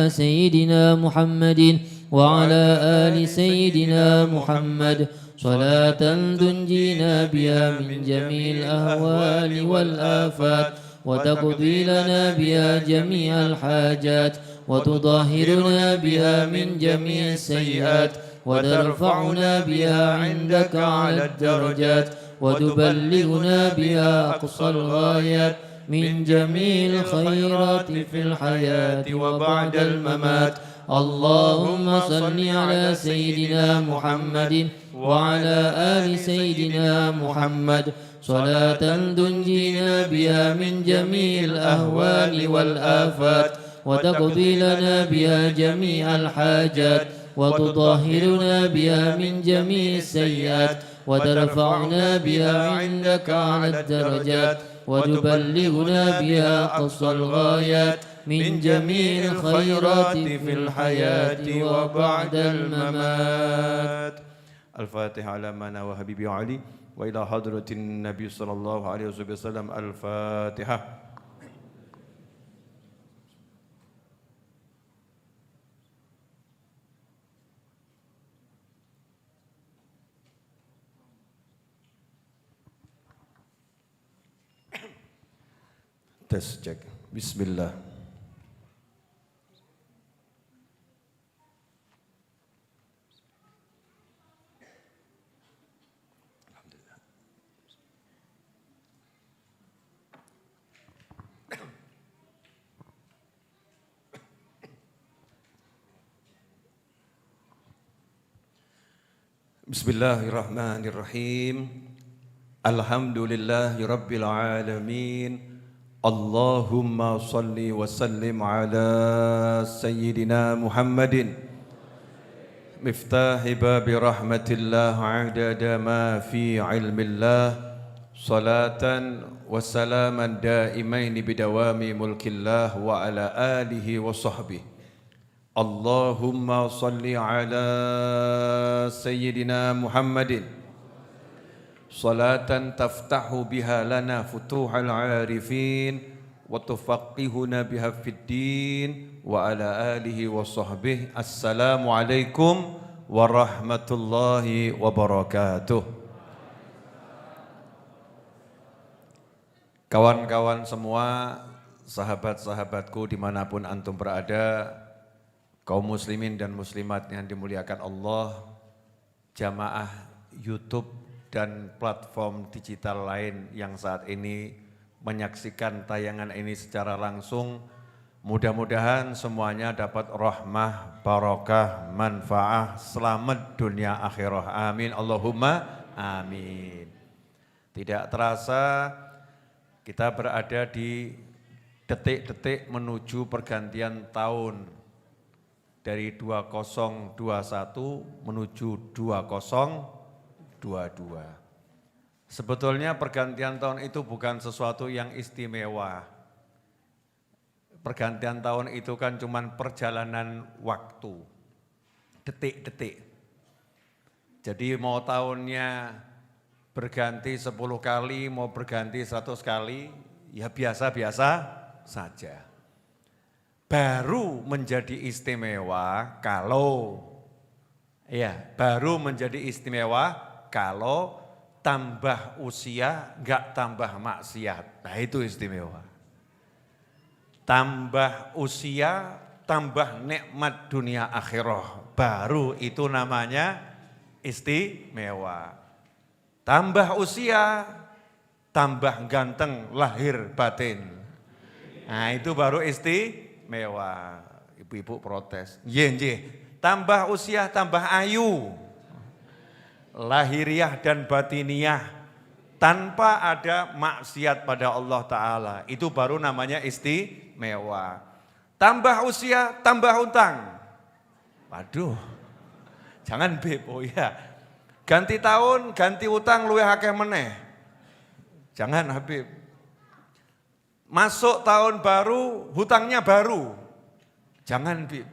سيدنا محمد وعلى آل سيدنا محمد صلاة تنجينا بها من جميع الأهوال والآفات وتقضي لنا بها جميع الحاجات وتطهرنا بها من جميع السيئات وترفعنا بها عندك على الدرجات وتبلغنا بها أقصى الغايات من جميع الخيرات في الحياة وبعد الممات. اللهم صل على سيدنا محمد وعلى آل سيدنا محمد صلاة تنجينا بها من جميع الأهوال والآفات وتقضي لنا بها جميع الحاجات وتطهرنا بها من جميع السيئات وترفعنا بها عندك على الدرجات وتبلغنا بها أقصى الغايات من جميع الخيرات في الحياة وبعد الممات. الفاتحة على منا وحبيبي علي وإلى حضرة النبي صلى الله عليه وسلم. الفاتحة. Tes cek. Bismillah. Bismillahirrahmanirrahim. Alhamdulillahi rabbil alamin. Allahumma salli wa sallim ala sayyidina Muhammadin miftahi babi rahmatillah adada ma fi ilmillah salatan wa salaman daimaini bidawami mulkillah wa ala alihi wa sahbihi. Allahumma salli ala sayyidina Muhammadin salatan taftahu biha lana futuhal arifin wa tufaqihuna biha fid din wa ala alihi wa sahbihi. Assalamu alaikum warahmatullahi wabarakatuh. Kawan-kawan semua, sahabat-sahabatku dimanapun antum berada, kaum muslimin dan muslimat yang dimuliakan Allah, jamaah YouTube dan platform digital lain yang saat ini menyaksikan tayangan ini secara langsung, mudah-mudahan semuanya dapat rahmah, barakah, manfaah, selamat dunia akhirah. Amin, Allahumma amin. Tidak terasa kita berada di detik-detik menuju pergantian tahun dari 2021 menuju 2022. Sebetulnya pergantian tahun itu bukan sesuatu yang istimewa. Pergantian tahun itu kan cuma perjalanan waktu, detik-detik. Jadi mau tahunnya berganti 10 kali, mau berganti 100 kali, ya biasa-biasa saja. Baru menjadi istimewa kalau tambah usia enggak tambah maksiat. Nah itu istimewa. Tambah usia, tambah nikmat dunia akhirah. Baru itu namanya istimewa. Tambah usia, tambah ganteng lahir batin. Nah itu baru istimewa. Ibu-ibu protes. Nggih. Tambah usia, tambah ayu. Lahiriah dan batiniah tanpa ada maksiat pada Allah Ta'ala. Itu baru namanya istimewa. Tambah usia, tambah utang. Waduh, jangan bebo ya. Ganti tahun, ganti utang luwih akeh meneh. Jangan Habib. Masuk tahun baru, hutangnya baru. Jangan Bib.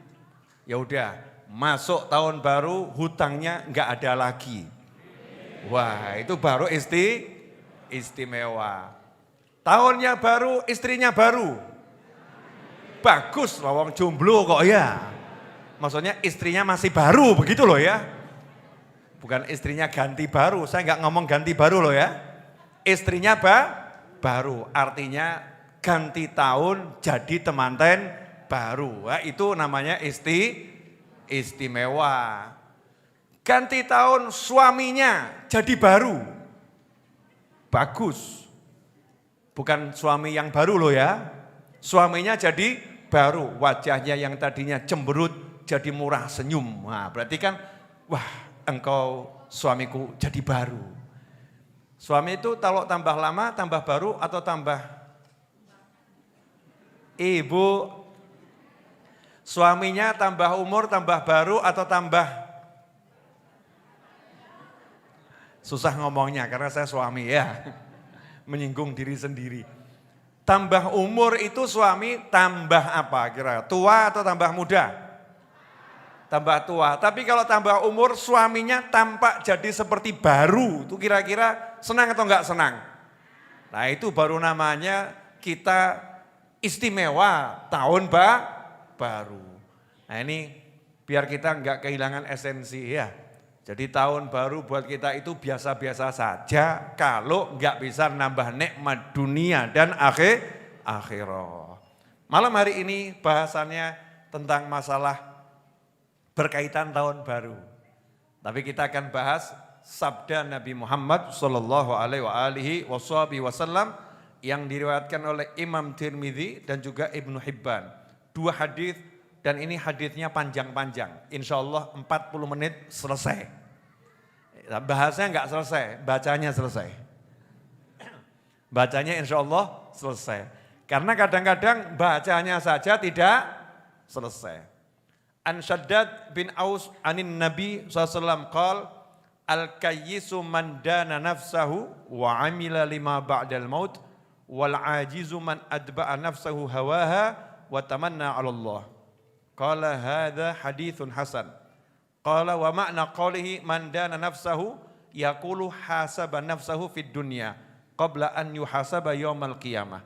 Ya udah, masuk tahun baru, hutangnya enggak ada lagi. Wah, itu baru istimewa. Tahunnya baru, istrinya baru. bagus lawang jomblo kok ya. Maksudnya istrinya masih baru begitu loh ya. Bukan istrinya ganti baru, saya nggak ngomong ganti baru loh ya. Istrinya baru, artinya ganti tahun jadi temanten baru. Nah, itu namanya istimewa. Ganti tahun suaminya jadi baru. Bagus. Bukan suami yang baru loh ya. Suaminya jadi baru. Wajahnya yang tadinya cemberut jadi murah senyum. Nah, berarti kan wah engkau suamiku jadi baru. Suami itu kalau tambah lama tambah baru atau tambah? Ibu, suaminya tambah umur tambah baru atau tambah? Susah ngomongnya karena saya suami ya, menyinggung diri sendiri. Tambah umur itu suami tambah apa kira? Tua atau tambah muda? Tambah tua. Tapi kalau tambah umur suaminya tampak jadi seperti baru. Itu kira-kira senang atau enggak senang? Nah itu baru namanya kita istimewa tahun baru. Nah ini biar kita enggak kehilangan esensi ya. Jadi tahun baru buat kita itu biasa-biasa saja kalau enggak bisa nambah nikmat dunia dan akhirat. Malam hari ini bahasannya tentang masalah berkaitan tahun baru. Tapi kita akan bahas sabda Nabi Muhammad sallallahu alaihi wasallam yang diriwayatkan oleh Imam Tirmidzi dan juga Ibnu Hibban. 2 hadis dan ini hadisnya panjang-panjang. Insyaallah 40 menit selesai. Bahasanya enggak selesai, bacanya selesai. Bacanya insyaallah selesai. Karena kadang-kadang bacanya saja tidak selesai. An Shaddad bin Aus anin Nabi SAW qala al-kayyisu man dana nafsahu wa amila lima ba'dal maut wal ajizu man adba'a nafsahu hawaha wa tamanna 'ala Allah. Qala hadza haditsun hasan. Qala wa ma'na qawlihi man dana nafsahu yaqulu hasaba nafsahu fid dunya qabla an yuhasaba yaumal qiyamah.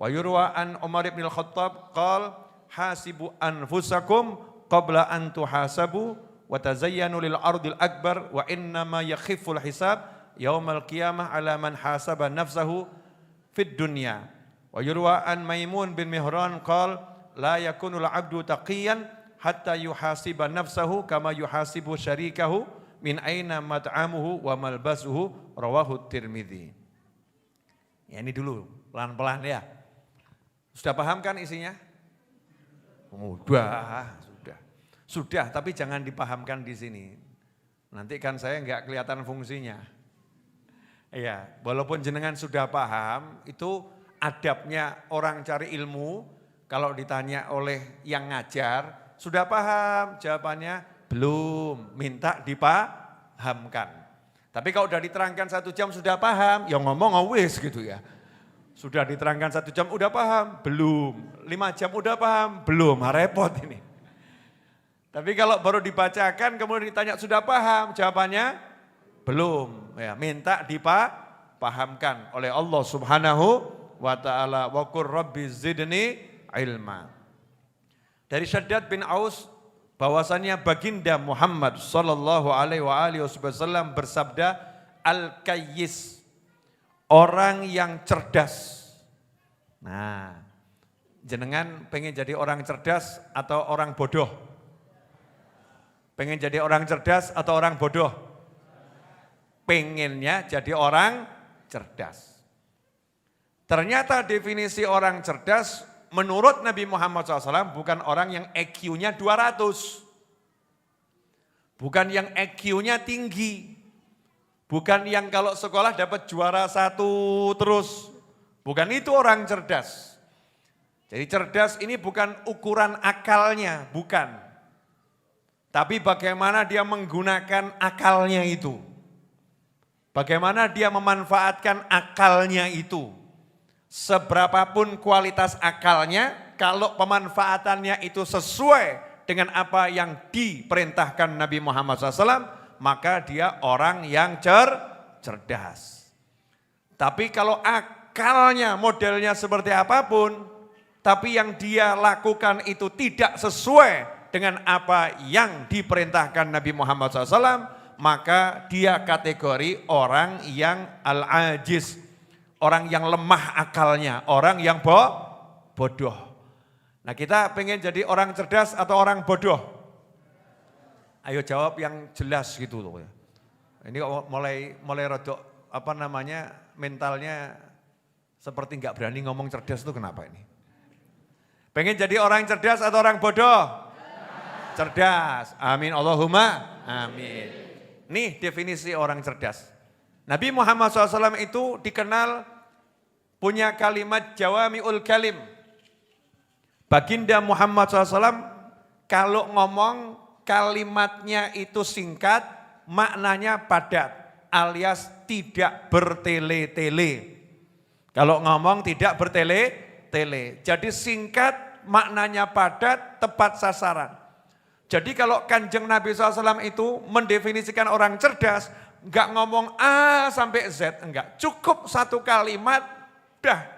Wa yurwa an Umar bin Al-Khattab qala hasibu anfusakum qabla an tuhasabu wa tazayyanu lil ardil akbar wa innama yakhiful hisab yaumal qiyamah ala man hasaba nafsahu fid dunya. Wa yurwa an Maimun bin Mihran qala la yakunul abdu taqiyan hatta yuhasiba nafsahu kama yuhasibu syarikahu min aina mat'amuhu wa malbasuhu rawahu Tirmidzi. Ya ini dulu pelan-pelan ya. Sudah paham kan isinya? Sudah, tapi jangan dipahamkan di sini. Nanti kan saya enggak kelihatan fungsinya. Ya, walaupun jenengan sudah paham, itu adabnya orang cari ilmu, kalau ditanya oleh yang ngajar, sudah paham? Jawabannya belum, minta dipahamkan. Tapi kalau sudah diterangkan 1 jam sudah paham, ya ngomong wis gitu ya. Sudah diterangkan 1 jam udah paham? Belum. 5 jam udah paham? Belum, repot ini. Tapi kalau baru dibacakan kemudian ditanya sudah paham? Jawabannya belum. Ya, minta dipahamkan oleh Allah Subhanahu wa taala. Wa qur rabbi zidni ilma. Dari Shaddad bin Aus bahwasannya baginda Muhammad sallallahu alaihi wasallam bersabda, al-kayyis, orang yang cerdas. Nah, jenengan pengen jadi orang cerdas atau orang bodoh? Pengen jadi orang cerdas atau orang bodoh? Pengennya jadi orang cerdas. Ternyata definisi orang cerdas menurut Nabi Muhammad SAW bukan orang yang EQ-nya 200. Bukan yang EQ-nya tinggi. Bukan yang kalau sekolah dapat juara 1 terus. Bukan itu orang cerdas. Jadi cerdas ini bukan ukuran akalnya, bukan. Tapi bagaimana dia menggunakan akalnya itu. Bagaimana dia memanfaatkan akalnya itu. Seberapapun kualitas akalnya, kalau pemanfaatannya itu sesuai dengan apa yang diperintahkan Nabi Muhammad SAW, maka dia orang yang cerdas. Tapi kalau akalnya modelnya seperti apapun, tapi yang dia lakukan itu tidak sesuai dengan apa yang diperintahkan Nabi Muhammad SAW, maka dia kategori orang yang al-ajiz, orang yang lemah akalnya, orang yang bodoh. Nah, kita pengen jadi orang cerdas atau orang bodoh? Ayo jawab yang jelas gitu loh. Ini mulai rodok mentalnya seperti nggak berani ngomong cerdas itu kenapa ini? Pengen jadi orang cerdas atau orang bodoh? Cerdas. Amin Allahumma amin. Nih definisi orang cerdas. Nabi Muhammad SAW itu dikenal punya kalimat jawami'ul kalim. Baginda Muhammad SAW kalau ngomong kalimatnya itu singkat, maknanya padat, alias tidak bertele-tele. Kalau ngomong tidak bertele-tele. Jadi singkat, maknanya padat, tepat sasaran. Jadi kalau Kanjeng Nabi SAW itu mendefinisikan orang cerdas, enggak ngomong A sampai Z, enggak. Cukup satu kalimat, dah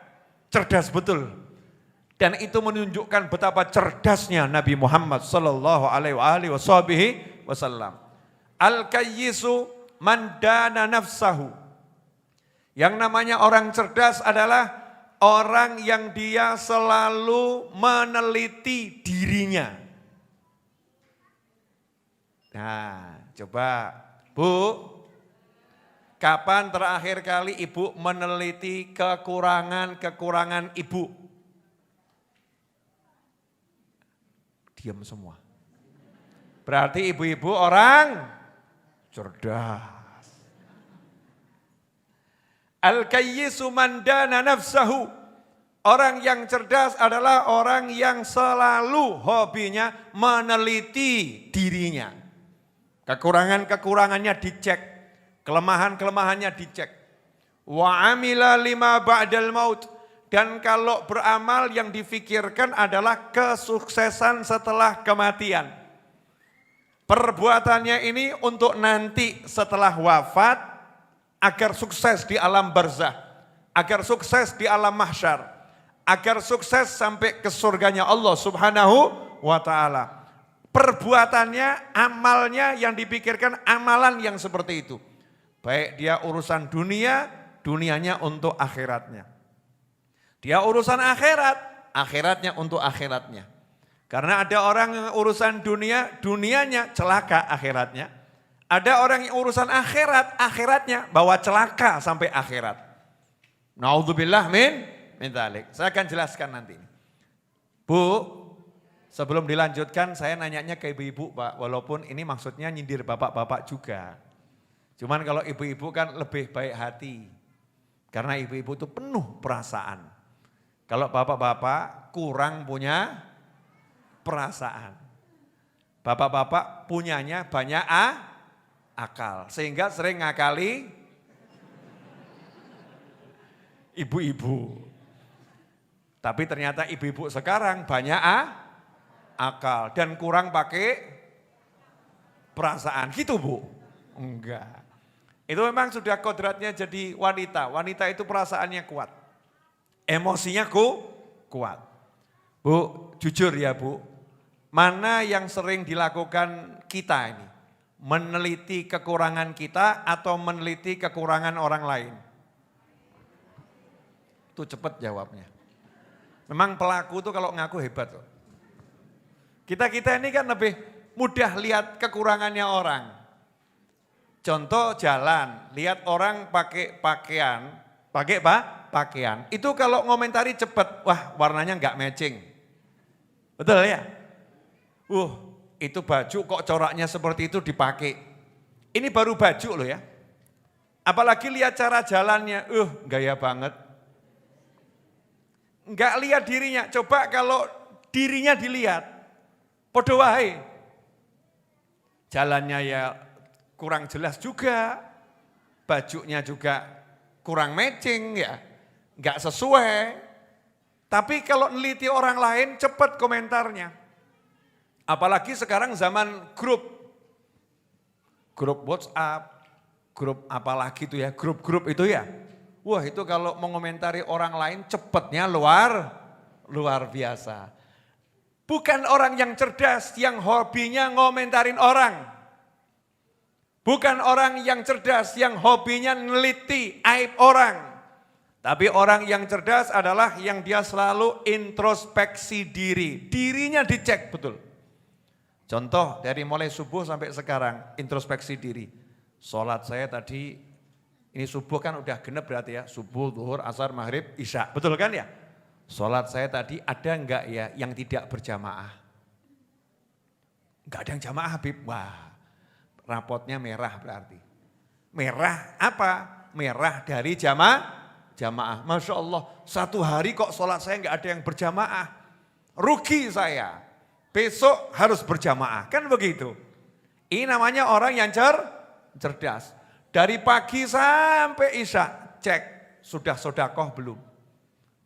cerdas betul. Dan itu menunjukkan betapa cerdasnya Nabi Muhammad SAW. Al-kayyisu man dana nafsahu. Yang namanya orang cerdas adalah orang yang dia selalu meneliti dirinya. Nah, coba Bu, kapan terakhir kali Ibu meneliti kekurangan-kekurangan Ibu? Diam semua. Berarti ibu-ibu orang cerdas. Al-kayyisu man dana nafsahu. Orang yang cerdas adalah orang yang selalu hobinya meneliti dirinya. Kekurangan-kekurangannya dicek, kelemahan-kelemahannya dicek. Wa amila lima ba'dal maut. Dan kalau beramal yang difikirkan adalah kesuksesan setelah kematian. Perbuatannya ini untuk nanti setelah wafat agar sukses di alam barzah, agar sukses di alam mahsyar, agar sukses sampai ke surganya Allah Subhanahu wa taala. Perbuatannya, amalnya yang dipikirkan amalan yang seperti itu. Baik dia urusan dunia, dunianya untuk akhiratnya. Dia urusan akhirat, akhiratnya untuk akhiratnya. Karena ada orang yang urusan dunia, dunianya celaka akhiratnya. Ada orang yang urusan akhirat, akhiratnya bawa celaka sampai akhirat. Naudzubillah min dzalik. Saya akan jelaskan nanti. Bu, sebelum dilanjutkan saya nanyanya ke ibu-ibu Pak, walaupun ini maksudnya nyindir bapak-bapak juga. Cuman kalau ibu-ibu kan lebih baik hati. Karena ibu-ibu itu penuh perasaan. Kalau bapak-bapak kurang punya perasaan. Bapak-bapak punyanya banyak akal. Sehingga sering ngakali ibu-ibu. Tapi ternyata ibu-ibu sekarang banyak akal. Dan kurang pakai perasaan. Gitu Bu? Enggak. Itu memang sudah kodratnya jadi wanita. Wanita itu perasaannya kuat. Emosinya kuat. Bu, jujur ya Bu, mana yang sering dilakukan kita ini? Meneliti kekurangan kita atau meneliti kekurangan orang lain? Itu cepat jawabnya. Memang pelaku itu kalau ngaku hebat loh. Kita ini kan lebih mudah lihat kekurangannya orang. Contoh jalan, lihat orang pakai pakaian, pakai pakaian. Itu kalau ngomentari cepat, wah warnanya enggak matching. Betul ya? Itu baju kok coraknya seperti itu dipakai. Ini baru baju loh ya. Apalagi lihat cara jalannya, gaya banget. Enggak lihat dirinya, coba kalau dirinya dilihat, podo wae. Jalannya ya kurang jelas juga, bajunya juga kurang matching ya, nggak sesuai. Tapi kalau neliti orang lain cepat komentarnya. Apalagi sekarang zaman grup WhatsApp, grup apalagi itu ya, grup-grup itu ya. Wah itu kalau mengomentari orang lain cepatnya luar Luar biasa. Bukan orang yang cerdas yang hobinya ngomentarin orang. Bukan orang yang cerdas yang hobinya neliti aib orang. Tapi orang yang cerdas adalah yang dia selalu introspeksi diri. Dirinya dicek betul. Contoh dari mulai subuh sampai sekarang, introspeksi diri. Sholat saya tadi, ini subuh kan udah genep berarti ya. Subuh, zuhur, asar, maghrib, isya. Betul kan ya? Sholat saya tadi ada enggak ya yang tidak berjamaah? Enggak ada yang jamaah Habib. Wah, rapotnya merah berarti. Merah apa? Merah dari jamaah. Masya Allah, satu hari kok sholat saya enggak ada yang berjamaah. Rugi saya. Besok harus berjamaah. Kan begitu. Ini namanya orang yang cerdas. Dari pagi sampai isya, cek sudah sodakoh belum.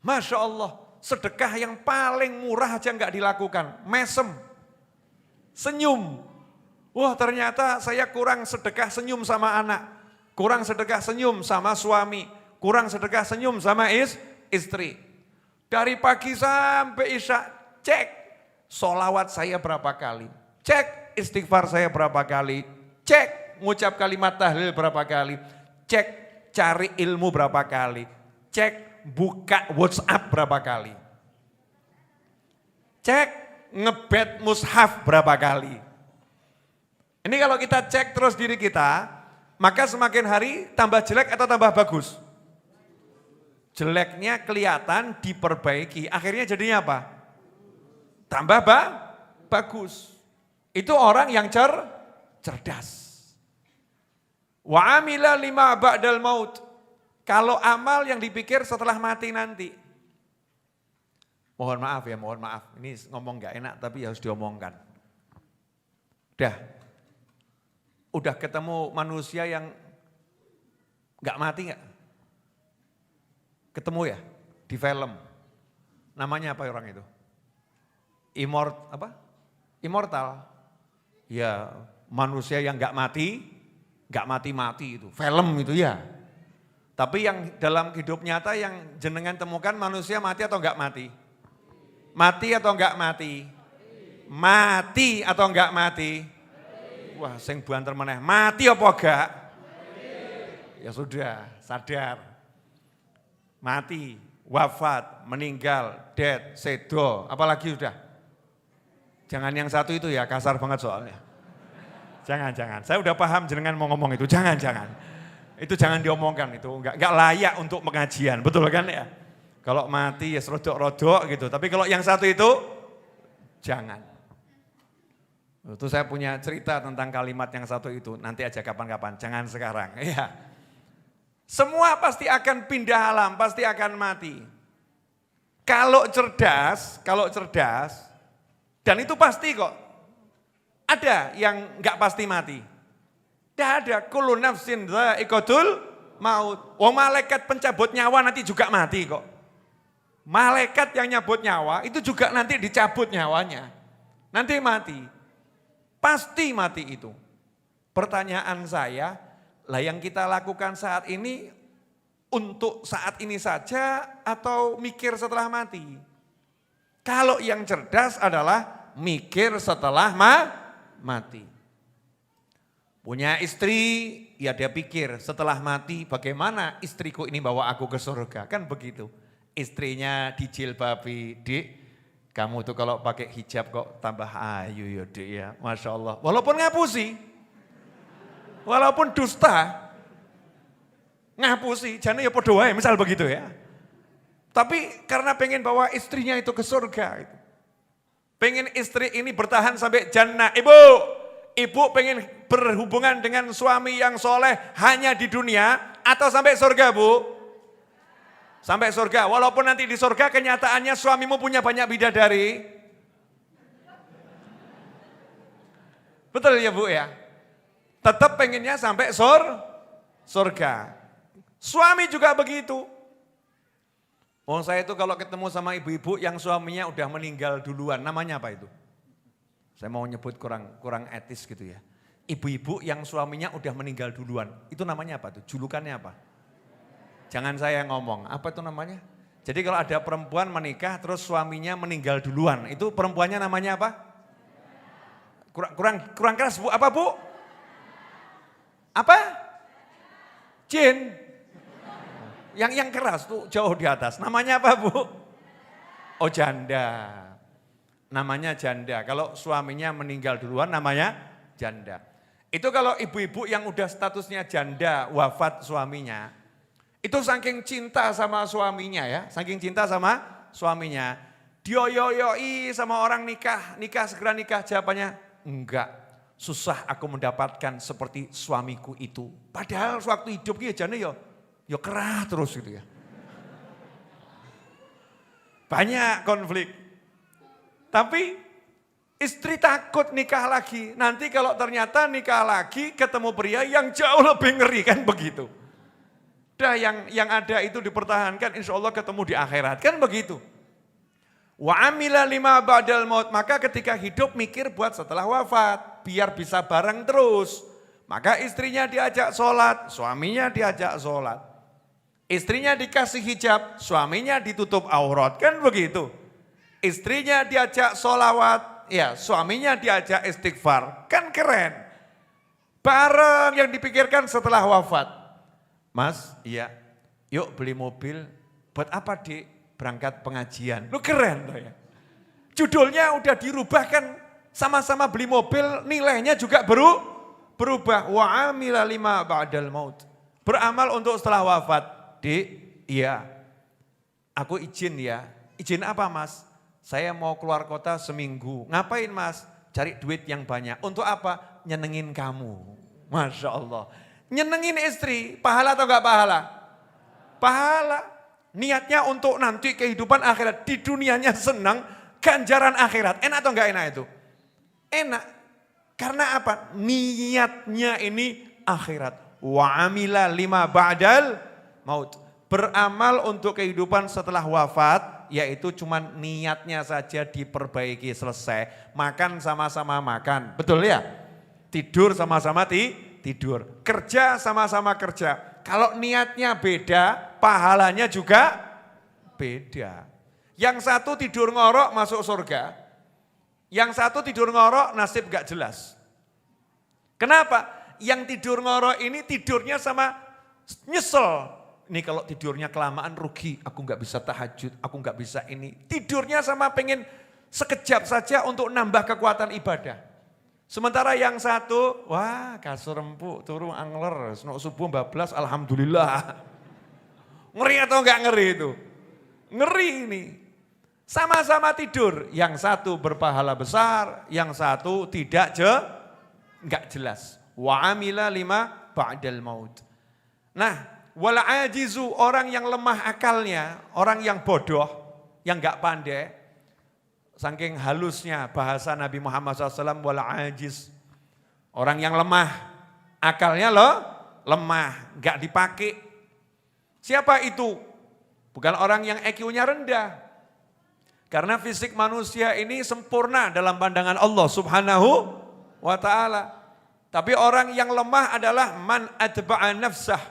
Masya Allah, sedekah yang paling murah aja enggak dilakukan. Mesem, senyum. Wah ternyata saya kurang sedekah senyum sama anak. Kurang sedekah senyum sama suami. Kurang sedekah senyum sama istri. Dari pagi sampai isya, cek sholawat saya berapa kali. Cek istighfar saya berapa kali. Cek ngucap kalimat tahlil berapa kali. Cek cari ilmu berapa kali. Cek buka WhatsApp berapa kali. Cek ngebet mushaf berapa kali. Ini kalau kita cek terus diri kita, maka semakin hari tambah jelek atau tambah bagus? Jeleknya kelihatan diperbaiki, akhirnya jadinya apa? Tambah bagus. Itu orang yang cerdas. Wa amila lima ba'dal maut. Kalau amal yang dipikir setelah mati nanti. Mohon maaf ya, mohon maaf. Ini ngomong gak enak tapi harus diomongkan. Udah ketemu manusia yang gak mati gak? Ketemu ya di film. Namanya apa orang itu? Immortal. Ya manusia yang gak mati itu. Film itu ya. Tapi yang dalam hidup nyata yang jenengan temukan manusia mati atau enggak mati? Mati atau enggak mati? Mati atau enggak mati? Wah, sing buanter meneh. Mati apa enggak? Ya sudah, sadar. Mati, wafat, meninggal, dead, sedo, apalagi sudah. Jangan yang satu itu ya, kasar banget soalnya. Jangan. Saya udah paham jenengan mau ngomong itu, jangan. Itu jangan diomongkan, itu enggak layak untuk pengajian, betul kan ya? Kalau mati ya rodok-rodok gitu, tapi kalau yang satu itu jangan. Itu saya punya cerita tentang kalimat yang satu itu, nanti aja kapan-kapan, jangan sekarang. Ya. Semua pasti akan pindah alam, pasti akan mati. Kalau cerdas, dan itu pasti kok, ada yang enggak pasti mati. Tidak ada, kullu nafsin dha'iqatul maut. Malaikat pencabut nyawa nanti juga mati kok. Malaikat yang nyabut nyawa itu juga nanti dicabut nyawanya. Nanti mati. Pasti mati itu. Pertanyaan saya, lah yang kita lakukan saat ini untuk saat ini saja atau mikir setelah mati? Kalau yang cerdas adalah mikir setelah mati. Punya istri, ya dia pikir setelah mati bagaimana istriku ini bawa aku ke surga. Kan begitu. Istrinya dijilbabi, Dik, kamu tuh kalau pakai hijab kok tambah ayu ya Dik ya. Masya Allah. Walaupun ngapusi, walaupun dusta, ngapusi, jane ya podo wae misal begitu ya. Tapi karena pengen bawa istrinya itu ke surga. Pengen istri ini bertahan sampai jannah. Ibu pengen berhubungan dengan suami yang soleh hanya di dunia atau sampai surga Bu? Sampai surga, walaupun nanti di surga kenyataannya suamimu punya banyak bidadari. Betul ya Bu ya? Tetap pengennya sampai surga. Suami juga begitu. Saya itu kalau ketemu sama ibu-ibu yang suaminya udah meninggal duluan, namanya apa itu? Saya mau nyebut kurang etis gitu ya. Ibu-ibu yang suaminya udah meninggal duluan, itu namanya apa tuh? Julukannya apa? Jangan saya ngomong, apa itu namanya? Jadi kalau ada perempuan menikah terus suaminya meninggal duluan, itu perempuannya namanya apa? Kurang keras Bu, apa Bu? Apa? Jin. Yang keras tuh jauh di atas. Namanya apa Bu? Oh janda. Namanya janda. Kalau suaminya meninggal duluan namanya janda. Itu kalau ibu-ibu yang udah statusnya janda, wafat suaminya. Itu saking cinta sama suaminya ya, saking cinta sama suaminya. Dioyoyoi sama orang nikah segera nikah, jawabannya enggak. Susah aku mendapatkan seperti suamiku itu. Padahal waktu hidup dia jane yo kerah terus gitu ya. Banyak konflik. Tapi istri takut nikah lagi. Nanti kalau ternyata nikah lagi ketemu pria yang jauh lebih ngeri kan begitu. Dah yang ada itu dipertahankan, insya Allah ketemu di akhirat, kan begitu. Wa amila lima ba'dal maut, maka ketika hidup mikir buat setelah wafat, biar bisa bareng terus. Maka istrinya diajak sholat, suaminya diajak sholat. Istrinya dikasih hijab, suaminya ditutup aurat, kan begitu. Istrinya diajak sholawat, ya suaminya diajak istighfar, kan keren. Bareng yang dipikirkan setelah wafat. Mas, iya, yuk beli mobil, buat apa Dik? Berangkat pengajian. Lu keren loh ya. Judulnya udah dirubah kan, sama-sama beli mobil, nilainya juga berubah. Wa amila lima ba'dal maut. Beramal untuk setelah wafat. Dik, iya, aku izin ya. Izin apa Mas? Saya mau keluar kota seminggu. Ngapain Mas? Cari duit yang banyak. Untuk apa? Nyenengin kamu. Masya Allah. Nyenengin istri, pahala atau enggak pahala? Pahala. Niatnya untuk nanti kehidupan akhirat. Di dunianya senang, ganjaran akhirat. Enak atau enggak enak itu? Enak. Karena apa? Niatnya ini akhirat. Wa amila lima ba'dal maut. Beramal untuk kehidupan setelah wafat, yaitu cuman niatnya saja diperbaiki, selesai. Makan sama-sama makan, betul ya? Tidur sama-sama tidur, kerja sama-sama kerja. Kalau niatnya beda, pahalanya juga beda. Yang satu tidur ngorok masuk surga, yang satu tidur ngorok nasib gak jelas. Kenapa? Yang tidur ngorok ini tidurnya sama nyesel. Ini kalau tidurnya kelamaan rugi, aku gak bisa tahajud, aku gak bisa ini. Tidurnya sama pengen sekejap saja untuk nambah kekuatan ibadah. Sementara yang satu, wah kasur empuk, turu angler, senok subuh bablas, alhamdulillah. Ngeri atau enggak ngeri itu? Ngeri ini. Sama-sama tidur, yang satu berpahala besar, yang satu tidak enggak jelas. Wa amila lima ba'dal maut. Nah, wal ajizu, orang yang lemah akalnya, orang yang bodoh, yang enggak pandai, saking halusnya bahasa Nabi Muhammad SAW, wal ajiz. Orang yang lemah, akalnya lemah, enggak dipakai. Siapa itu? Bukan orang yang IQ-nya rendah. Karena fisik manusia ini sempurna dalam pandangan Allah Subhanahu wa ta'ala. Tapi orang yang lemah adalah man adba'a nafsah.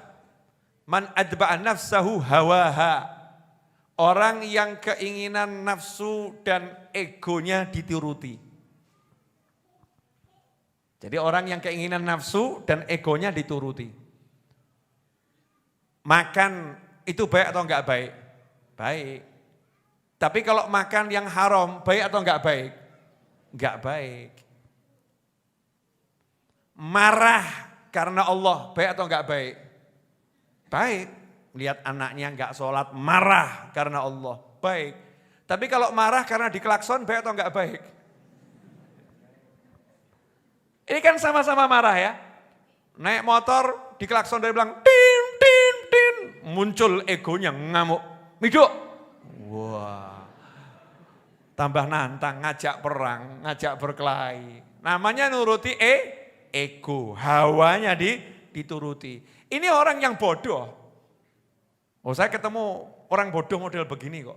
Man adba'a nafsahu hawaha. Orang yang keinginan nafsu dan egonya dituruti. Jadi orang yang keinginan nafsu dan egonya dituruti. Makan itu baik atau enggak baik? Baik. Tapi kalau makan yang haram, baik atau enggak baik? Enggak baik. Marah karena Allah, baik atau enggak baik? Baik. Lihat anaknya enggak sholat, marah karena Allah, baik. Tapi kalau marah karena diklakson, baik atau enggak baik? Ini kan sama-sama marah ya. Naik motor, diklakson dari belakang, tin, tin, tin. Muncul egonya, ngamuk. Miduk. Wah. Tambah nantang, ngajak perang, ngajak berkelahi. Namanya nuruti ego, hawanya dituruti. Ini orang yang bodoh. Oh saya ketemu orang bodoh model begini kok.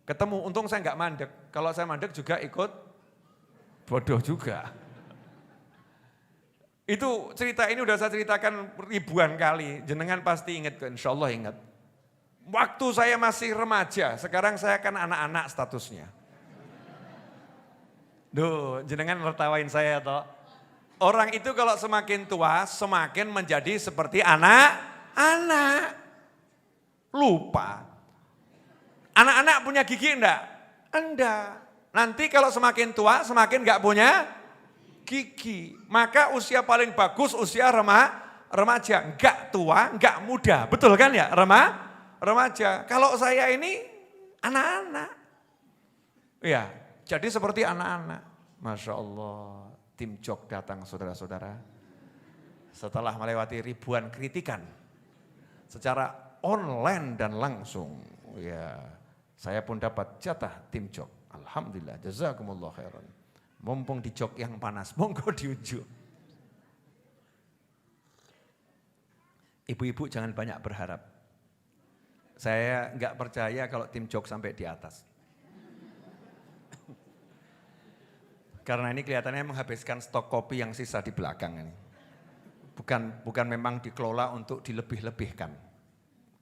Ketemu, untung saya enggak mandek. Kalau saya mandek juga ikut bodoh juga. Itu cerita ini udah saya ceritakan ribuan kali. Jenengan pasti ingat, insya Allah ingat. Waktu saya masih remaja, sekarang saya kan anak-anak statusnya. Duh, jenengan nertawain saya toh. Orang itu kalau semakin tua, semakin menjadi seperti anak-anak. Lupa. Anak-anak punya gigi enggak? Enggak. Nanti kalau semakin tua, semakin enggak punya gigi. Maka usia paling bagus usia remaja. Enggak tua, enggak muda. Betul kan ya? Remaja. Kalau saya ini anak-anak. Ya, jadi seperti anak-anak. Masya Allah, tim Jok datang saudara-saudara. Setelah melewati ribuan kritikan secara online dan langsung. Ya, saya pun dapat jatah tim Jok. Alhamdulillah, jazakumullah khairan. Mumpung di Jok yang panas, monggo diunjuk. Ibu-ibu jangan banyak berharap. Saya enggak percaya kalau tim Jok sampai di atas. Karena ini kelihatannya menghabiskan stok kopi yang sisa di belakang ini. Bukan memang dikelola untuk dilebih-lebihkan.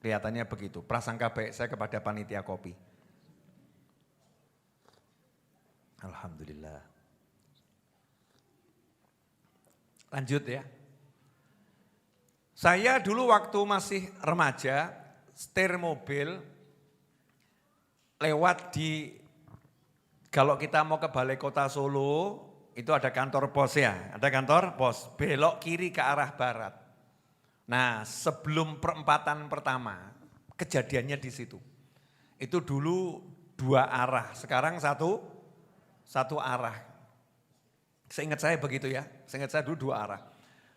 Kelihatannya begitu. Prasangka baik saya kepada panitia kopi. Alhamdulillah. Lanjut ya. Saya dulu waktu masih remaja, setir mobil lewat kalau kita mau ke Balai Kota Solo, itu ada kantor pos ya, ada kantor pos, belok kiri ke arah barat. Nah, sebelum perempatan pertama, kejadiannya di situ. Itu dulu 2 arah, sekarang satu arah. Seingat saya begitu ya, seingat saya dulu 2 arah.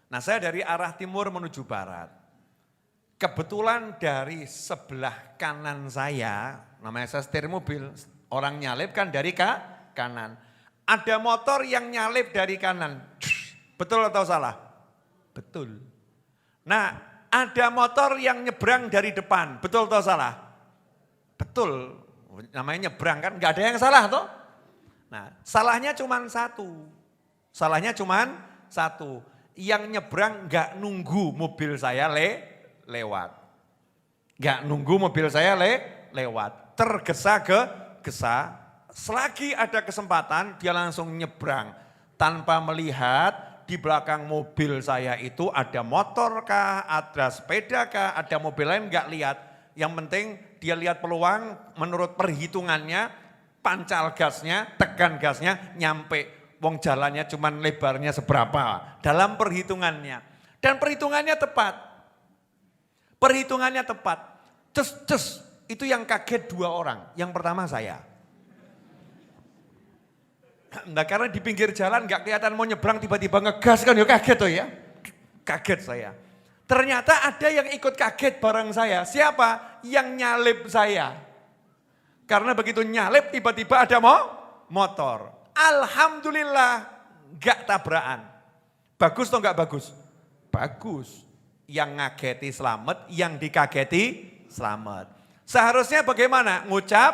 Nah, saya dari arah timur menuju barat. Kebetulan dari sebelah kanan saya, namanya saya setir mobil, orang nyalip kan dari kanan. Ada motor yang nyalip dari kanan. Betul atau salah? Betul. Nah, ada motor yang nyebrang dari depan. Betul atau salah? Betul. Namanya nyebrang kan, nggak ada yang salah toh. Nah, salahnya cuma satu. Salahnya cuma satu. Yang nyebrang nggak nunggu mobil saya lewat. Nggak nunggu mobil saya lewat. Tergesa-gesa. Selagi ada kesempatan dia langsung nyebrang. Tanpa melihat di belakang mobil saya itu ada motor kah, ada sepeda kah, ada mobil lain nggak lihat. Yang penting dia lihat peluang menurut perhitungannya, pancal gasnya, tekan gasnya, nyampe. Wong jalannya cuman lebarnya seberapa dalam perhitungannya. Dan perhitungannya tepat. Perhitungannya tepat. Ces, itu yang kaget 2 orang. Yang pertama saya. Nah, karena di pinggir jalan gak kelihatan mau nyebrang tiba-tiba ngegas kan ya kaget tuh ya. Kaget saya. Ternyata ada yang ikut kaget bareng saya. Siapa? Yang nyalip saya. Karena begitu nyalip tiba-tiba ada motor. Alhamdulillah gak tabrakan. Bagus atau gak bagus? Bagus. Yang ngageti selamat, yang dikageti selamat. Seharusnya bagaimana? Ngucap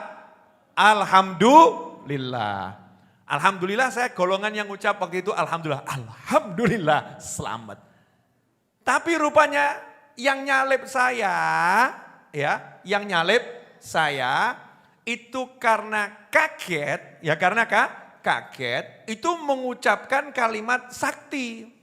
Alhamdulillah. Alhamdulillah saya golongan yang ngucap waktu itu Alhamdulillah. Alhamdulillah selamat. Tapi rupanya yang nyalip saya, ya, yang nyalip saya itu karena kaget, ya karena kaget itu mengucapkan kalimat sakti.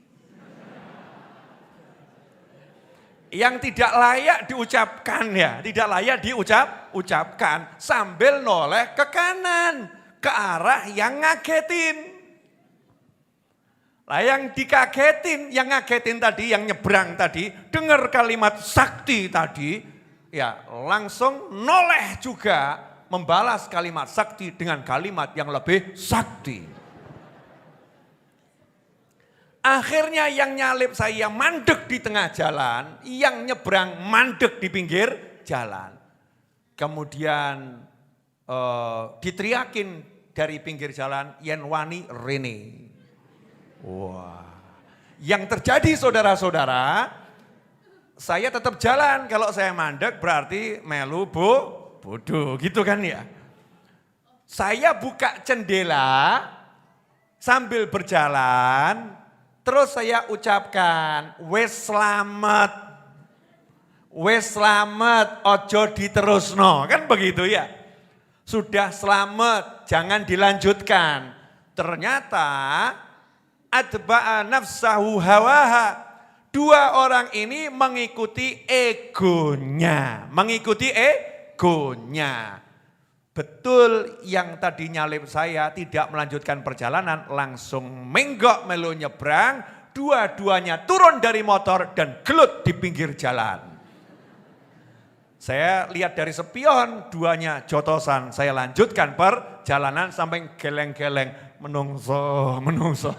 Yang tidak layak diucapkan ya, tidak layak diucapkan sambil noleh ke kanan, ke arah yang ngagetin. Lah yang dikagetin, yang ngagetin tadi, yang nyebrang tadi, dengar kalimat sakti tadi, ya langsung noleh juga membalas kalimat sakti dengan kalimat yang lebih sakti. Akhirnya yang nyalip saya mandek di tengah jalan, yang nyebrang mandek di pinggir jalan. Kemudian diteriakin dari pinggir jalan, yen wani rene. Wah, yang terjadi saudara-saudara, saya tetap jalan. Kalau saya mandek berarti melu bodoh gitu kan ya. Saya buka jendela sambil berjalan, terus saya ucapkan, wes selamat. Wes slamet, ojo diterusno, kan begitu ya. Sudah selamat, jangan dilanjutkan. Ternyata atba'a nafsahu hawaha. Dua orang ini mengikuti egonya, Betul yang tadi nyalip saya tidak melanjutkan perjalanan, langsung menggok melu nyebrang, dua-duanya turun dari motor dan gelut di pinggir jalan. Saya lihat dari spion, duanya jotosan, saya lanjutkan perjalanan sampai geleng-geleng, menungso.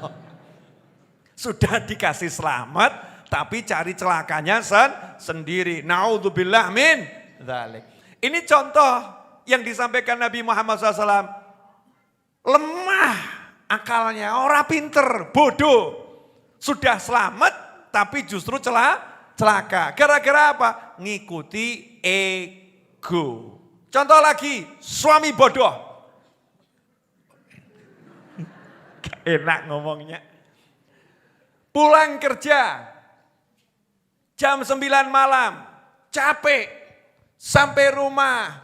Sudah dikasih selamat, tapi cari celakanya sendiri. Naudzubillah min dzalik. Ini contoh yang disampaikan Nabi Muhammad SAW. Lemah akalnya, orang pinter, bodoh. Sudah selamat, tapi justru celaka. Gara-gara apa? Ngikuti ego. Contoh lagi, suami bodoh. Enak ngomongnya. Pulang kerja, jam 9 malam, capek, sampai rumah,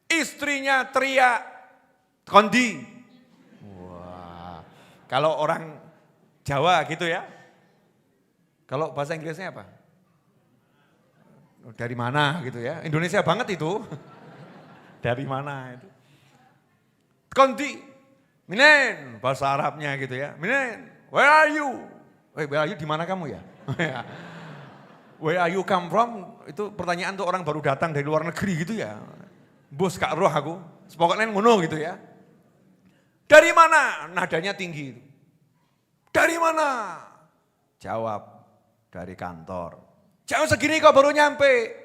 istrinya teriak, kondi. Wah, kalau orang Jawa gitu ya. Kalau bahasa Inggrisnya apa? Dari mana gitu ya, Indonesia banget itu. Dari mana itu. Kondi, minen, bahasa Arabnya gitu ya. Minen, where are you? Where are you, di mana kamu ya? Where are you come from? Itu pertanyaan untuk orang baru datang dari luar negeri gitu ya. Bos kak roh aku, sepokoknya ngono gitu ya. Dari mana? Nadanya tinggi. Dari mana? Jawab, dari kantor. Jam segini kok baru nyampe?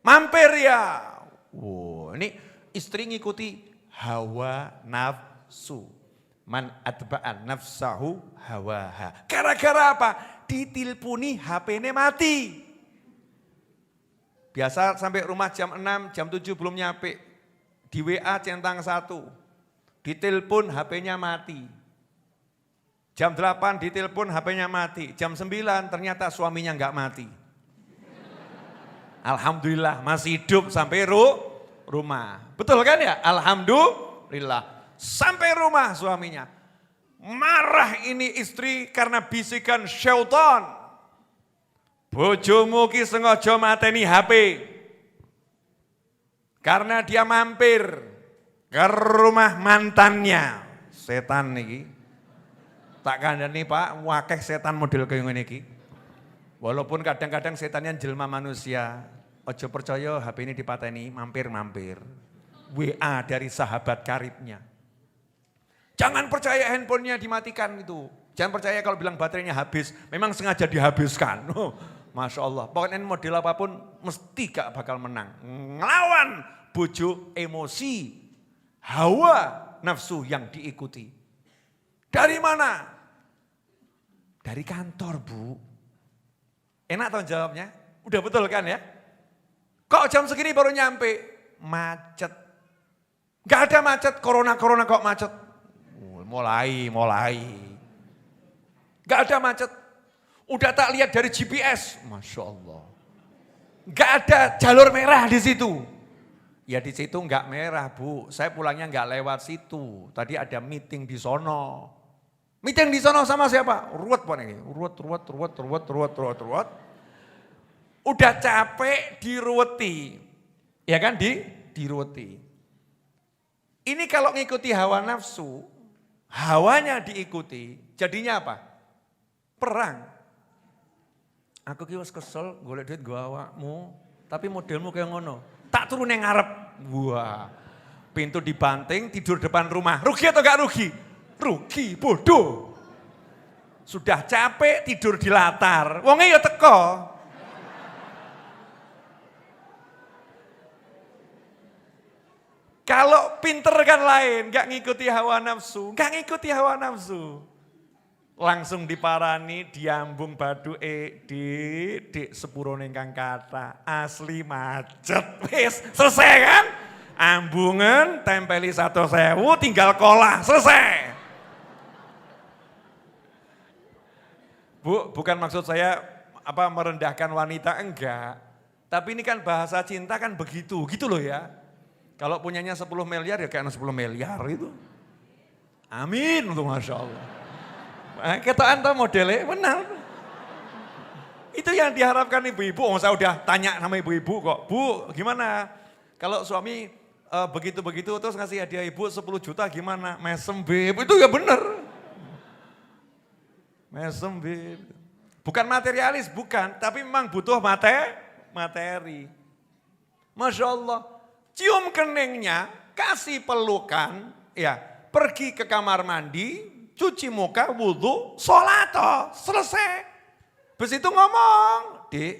Mampir ya. Wow, ini istri ngikuti hawa nafsu. Man atba'an nafsahu hawaha. Gara-gara apa? Diteleponi HP-nya mati. Biasa sampai rumah jam 6, jam 7 belum nyampe. Di WA centang 1. Ditelepon HP-nya mati. Jam 8 ditelepon HP-nya mati. Jam 9 ternyata suaminya enggak mati. Alhamdulillah masih hidup sampai rumah. Betul kan ya? Alhamdulillah. Sampai rumah suaminya. Marah ini istri karena bisikan syaitan. Bojomu ki sengaja mateni HP. Karena dia mampir ke rumah mantannya. Setan niki. Tak kandhani Pak, wakeh setan model kaya ngene iki. Walaupun kadang-kadang setannya jelma manusia. Ojo percaya HP ini dipateni, mampir-mampir. WA dari sahabat karibnya. Jangan percaya handphonenya dimatikan itu. Jangan percaya kalau bilang baterainya habis. Memang sengaja dihabiskan. Oh, Masya Allah. Pokoknya model apapun mesti gak bakal menang. Ngelawan bojo emosi. Hawa nafsu yang diikuti. Dari mana? Dari kantor Bu. Enak tau jawabnya? Udah betul kan ya? Kok jam segini baru nyampe? Macet. Gak ada macet, corona kok macet. Mulai. Gak ada macet. Udah tak lihat dari GPS. Masya Allah. Gak ada jalur merah di situ. Ya di situ gak merah Bu. Saya pulangnya gak lewat situ. Tadi ada meeting di sono. Meeting di sono sama siapa? Ruwet Pak ini. Ruwet. Udah capek diruweti. Ya kan diruweti. Ini kalau ngikuti hawa nafsu. Hawanya diikuti, jadinya apa? Perang. Aku ki wis kesel golek duit go awakmu, tapi modelmu kayak ngono. Tak turun yang ngarep. Wah. Pintu dibanting, tidur depan rumah. Rugi atau gak rugi? Rugi, bodoh. Sudah capek tidur di latar. Wonge ya teko. Kalau pinter kan lain, gak ngikuti hawa nafsu. Langsung diparani, diambung baduke, dik sepurone ingkang kata, asli macet. Wis, selesai kan? Ambungan, tempeli 1.000, tinggal kolah, selesai. Bu, bukan maksud saya merendahkan wanita, enggak. Tapi ini kan bahasa cinta kan begitu, gitu loh ya. Kalau punyanya 10 miliar ya kayak 10 miliar itu. Amin untuk Masya Allah. Ketaan tuh modelnya benar. Itu yang diharapkan ibu-ibu. Oh, saya udah tanya sama ibu-ibu kok. Bu gimana? Kalau suami begitu-begitu terus ngasih hadiah ibu 10 juta gimana? Mesem beb, itu ya benar. Mesem beb. Bukan materialis, bukan. Tapi memang butuh materi. Masya Allah. Cium keningnya, kasih pelukan, ya pergi ke kamar mandi, cuci muka, wudhu, sholat, selesai. Habis itu ngomong, Dik,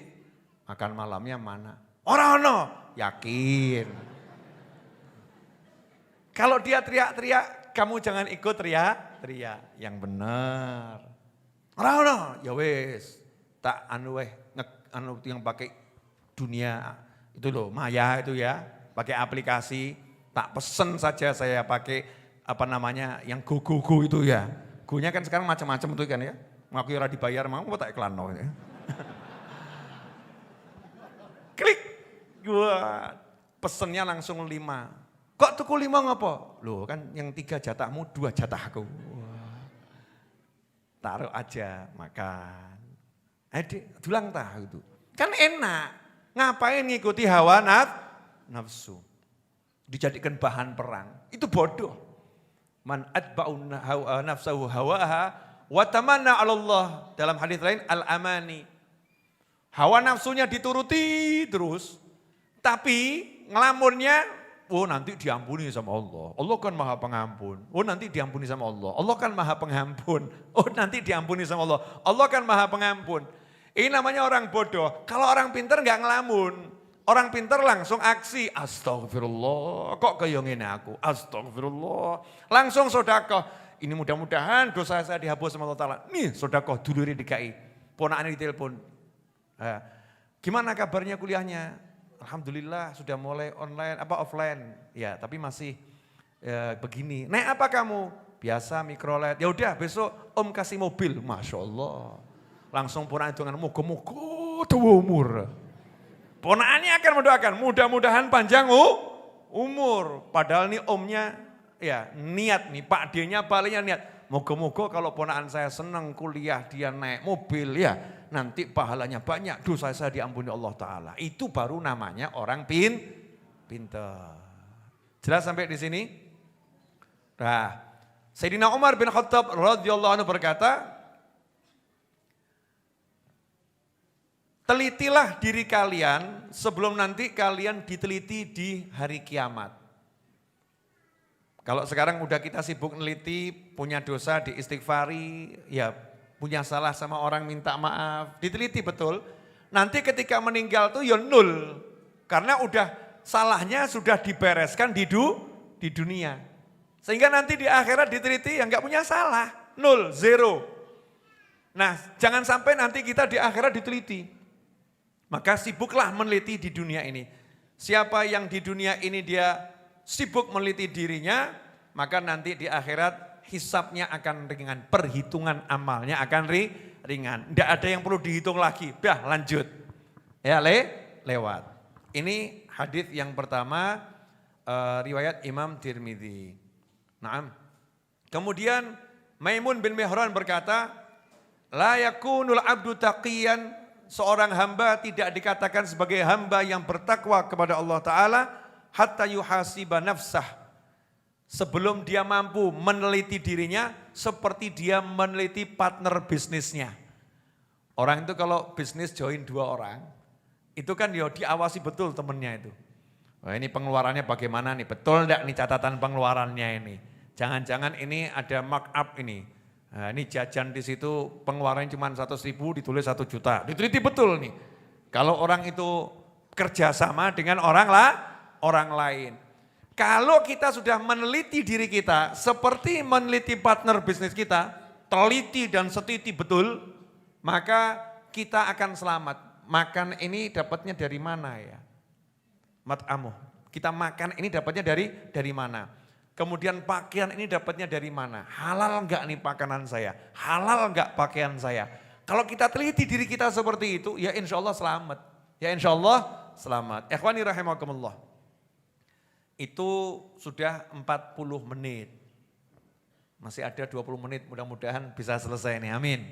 makan malamnya mana? Orang yakin. Kalau dia teriak-teriak, kamu jangan ikut teriak-teriak, yang benar. Orang ya wes, tak anu yang pakai dunia itu loh, maya itu ya, pakai aplikasi, tak pesen saja saya pakai apa namanya yang go itu ya. Go-nya kan sekarang macam-macam itu kan ya. Ngaku ora dibayar mau tak iklan no ya. Klik, gua pesennya langsung 5. Kok tuku 5 ngapa? Loh kan yang 3 jatahmu 2 jatahku. Taruh aja makan. Adik, dulang tah itu. Kan enak. Ngapain ngikuti hawa nafsu? Dijadikan bahan perang. Itu bodoh. Man atba'u nafsahu hawaha wa tamanna 'ala Allah. Dalam hadis lain al-amani. Hawa nafsunya dituruti terus. Tapi ngelamunnya, oh nanti diampuni sama Allah. Allah kan maha pengampun. Oh nanti diampuni sama Allah. Allah kan maha pengampun. Oh nanti diampuni sama Allah. Allah kan maha pengampun. Ini namanya orang bodoh. Kalau orang pintar nggak ngelamun. Orang pintar langsung aksi. Astagfirullah. Kok kayak gini aku? Astagfirullah. Langsung sedekah. Ini mudah-mudahan dosa saya dihapus sama Allah Ta'ala. Nih sedekah dulure DKI. Ponakannya ditelepon. Gimana kabarnya kuliahnya? Alhamdulillah sudah mulai offline. Ya, tapi masih begini. Naik apa kamu? Biasa mikrolet. Ya udah besok Om kasih mobil. Masya Allah. Langsung ponakan dengan moga-moga tua umur. Ponakannya akan mendoakan mudah-mudahan panjang umur. Padahal nih omnya ya niat nih, Pak D-nya palingnya niat. Moga-moga kalau ponakan saya senang kuliah dia naik mobil ya. Nanti pahalanya banyak, dosa saya diampuni Allah Ta'ala. Itu baru namanya orang pintar. Jelas sampai di sini? Nah, Sayyidina Umar bin Khattab radhiyallahu anhu berkata, telitilah diri kalian sebelum nanti kalian diteliti di hari kiamat. Kalau sekarang udah kita sibuk neliti, punya dosa diistighfari, ya punya salah sama orang minta maaf, diteliti betul. Nanti ketika meninggal tuh ya nol. Karena udah salahnya sudah dibereskan di dunia. Sehingga nanti di akhirat diteliti yang gak punya salah, nol, zero. Nah jangan sampai nanti kita di akhirat diteliti. Maka sibuklah meneliti di dunia ini. Siapa yang di dunia ini dia sibuk meneliti dirinya, maka nanti di akhirat hisabnya akan ringan, perhitungan amalnya akan ringan. Tidak ada yang perlu dihitung lagi, dah lanjut. Ya lewat. Ini hadis yang pertama riwayat Imam Tirmidzi. Naam. Kemudian Maimun bin Mihran berkata, la yakunul abdu taqiyan, seorang hamba tidak dikatakan sebagai hamba yang bertakwa kepada Allah Ta'ala hatta yuhasiba nafsah, sebelum dia mampu meneliti dirinya seperti dia meneliti partner bisnisnya. Orang itu kalau bisnis join 2 orang, itu kan ya diawasi betul temennya itu. Wah ini pengeluarannya bagaimana nih, betul enggak nih catatan pengeluarannya ini. Jangan-jangan ini ada markup ini. Nah, ini jajan di situ pengeluarannya cuma 100.000 ditulis 1 juta. Diteliti betul nih. Kalau orang itu kerjasama dengan orang lain. Kalau kita sudah meneliti diri kita seperti meneliti partner bisnis kita, teliti dan setiti betul, maka kita akan selamat. Makan ini dapatnya dari mana ya? Mat'amuh. Kita makan ini dapatnya dari mana? Kemudian pakaian ini dapatnya dari mana? Halal enggak nih makanan saya? Halal enggak pakaian saya? Kalau kita teliti diri kita seperti itu, ya insya Allah selamat. Ya insya Allah selamat. Ikhwani rahimakumullah. Itu sudah 40 menit. Masih ada 20 menit, mudah-mudahan bisa selesai nih, amin.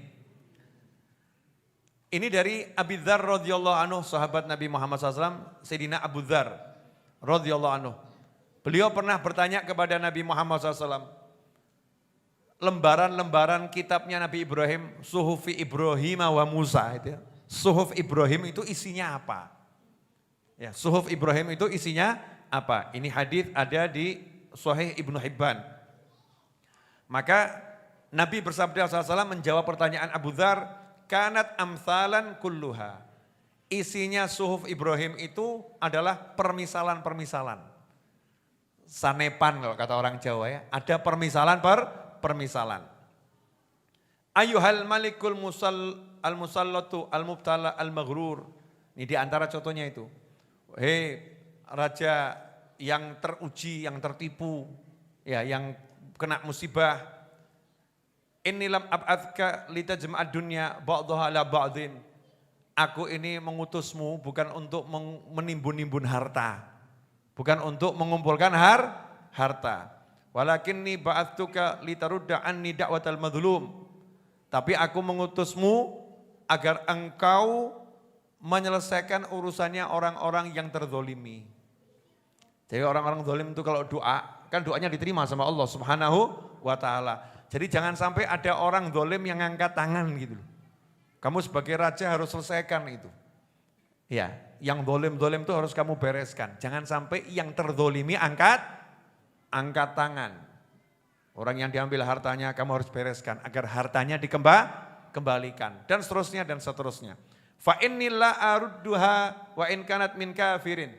Ini dari Abi Dzar radhiyallahu anhu, sahabat Nabi Muhammad SAW, Sayyidina Abu Dzar radhiyallahu anhu. Beliau pernah bertanya kepada Nabi Muhammad SAW, lembaran-lembaran kitabnya Nabi Ibrahim, Suhufi Ibrahim wa Musa, itu ya. Suhuf Ibrahim itu isinya apa? Ya, Suhuf Ibrahim itu isinya apa? Ini hadis ada di Sahih Ibnu Hibban. Maka Nabi bersabda SAW menjawab pertanyaan Abu Dzar, kanat amsalan kulluha. Isinya Suhuf Ibrahim itu adalah permisalan-permisalan. Sanepan kalau kata orang Jawa ya, ada permisalan. Ayuhal malikul al-musallatu al-mubtala al-maghrur. Ini di antara contohnya itu. Hei raja yang teruji, yang tertipu, ya, yang kena musibah. Inilam ab'adka litajma'ad dunya ba'daha ala ba'din. Aku ini mengutusmu bukan untuk menimbun-nimbun harta. Bukan untuk mengumpulkan harta. Walakinni ba'adtuka litarudda anni da'watal madhlum. Tapi aku mengutusmu agar engkau menyelesaikan urusannya orang-orang yang terzolimi. Jadi orang-orang zalim itu kalau doa, kan doanya diterima sama Allah Subhanahu wa ta'ala. Jadi jangan sampai ada orang zalim yang ngangkat tangan gitu loh. Kamu sebagai raja harus selesaikan itu. Ya, yang zalim-zalim itu harus kamu bereskan. Jangan sampai yang terzolimi angkat tangan. Orang yang diambil hartanya kamu harus bereskan agar hartanya dikembalikan dan seterusnya dan seterusnya. Fa innila arudduha wa in kanat min kafirin.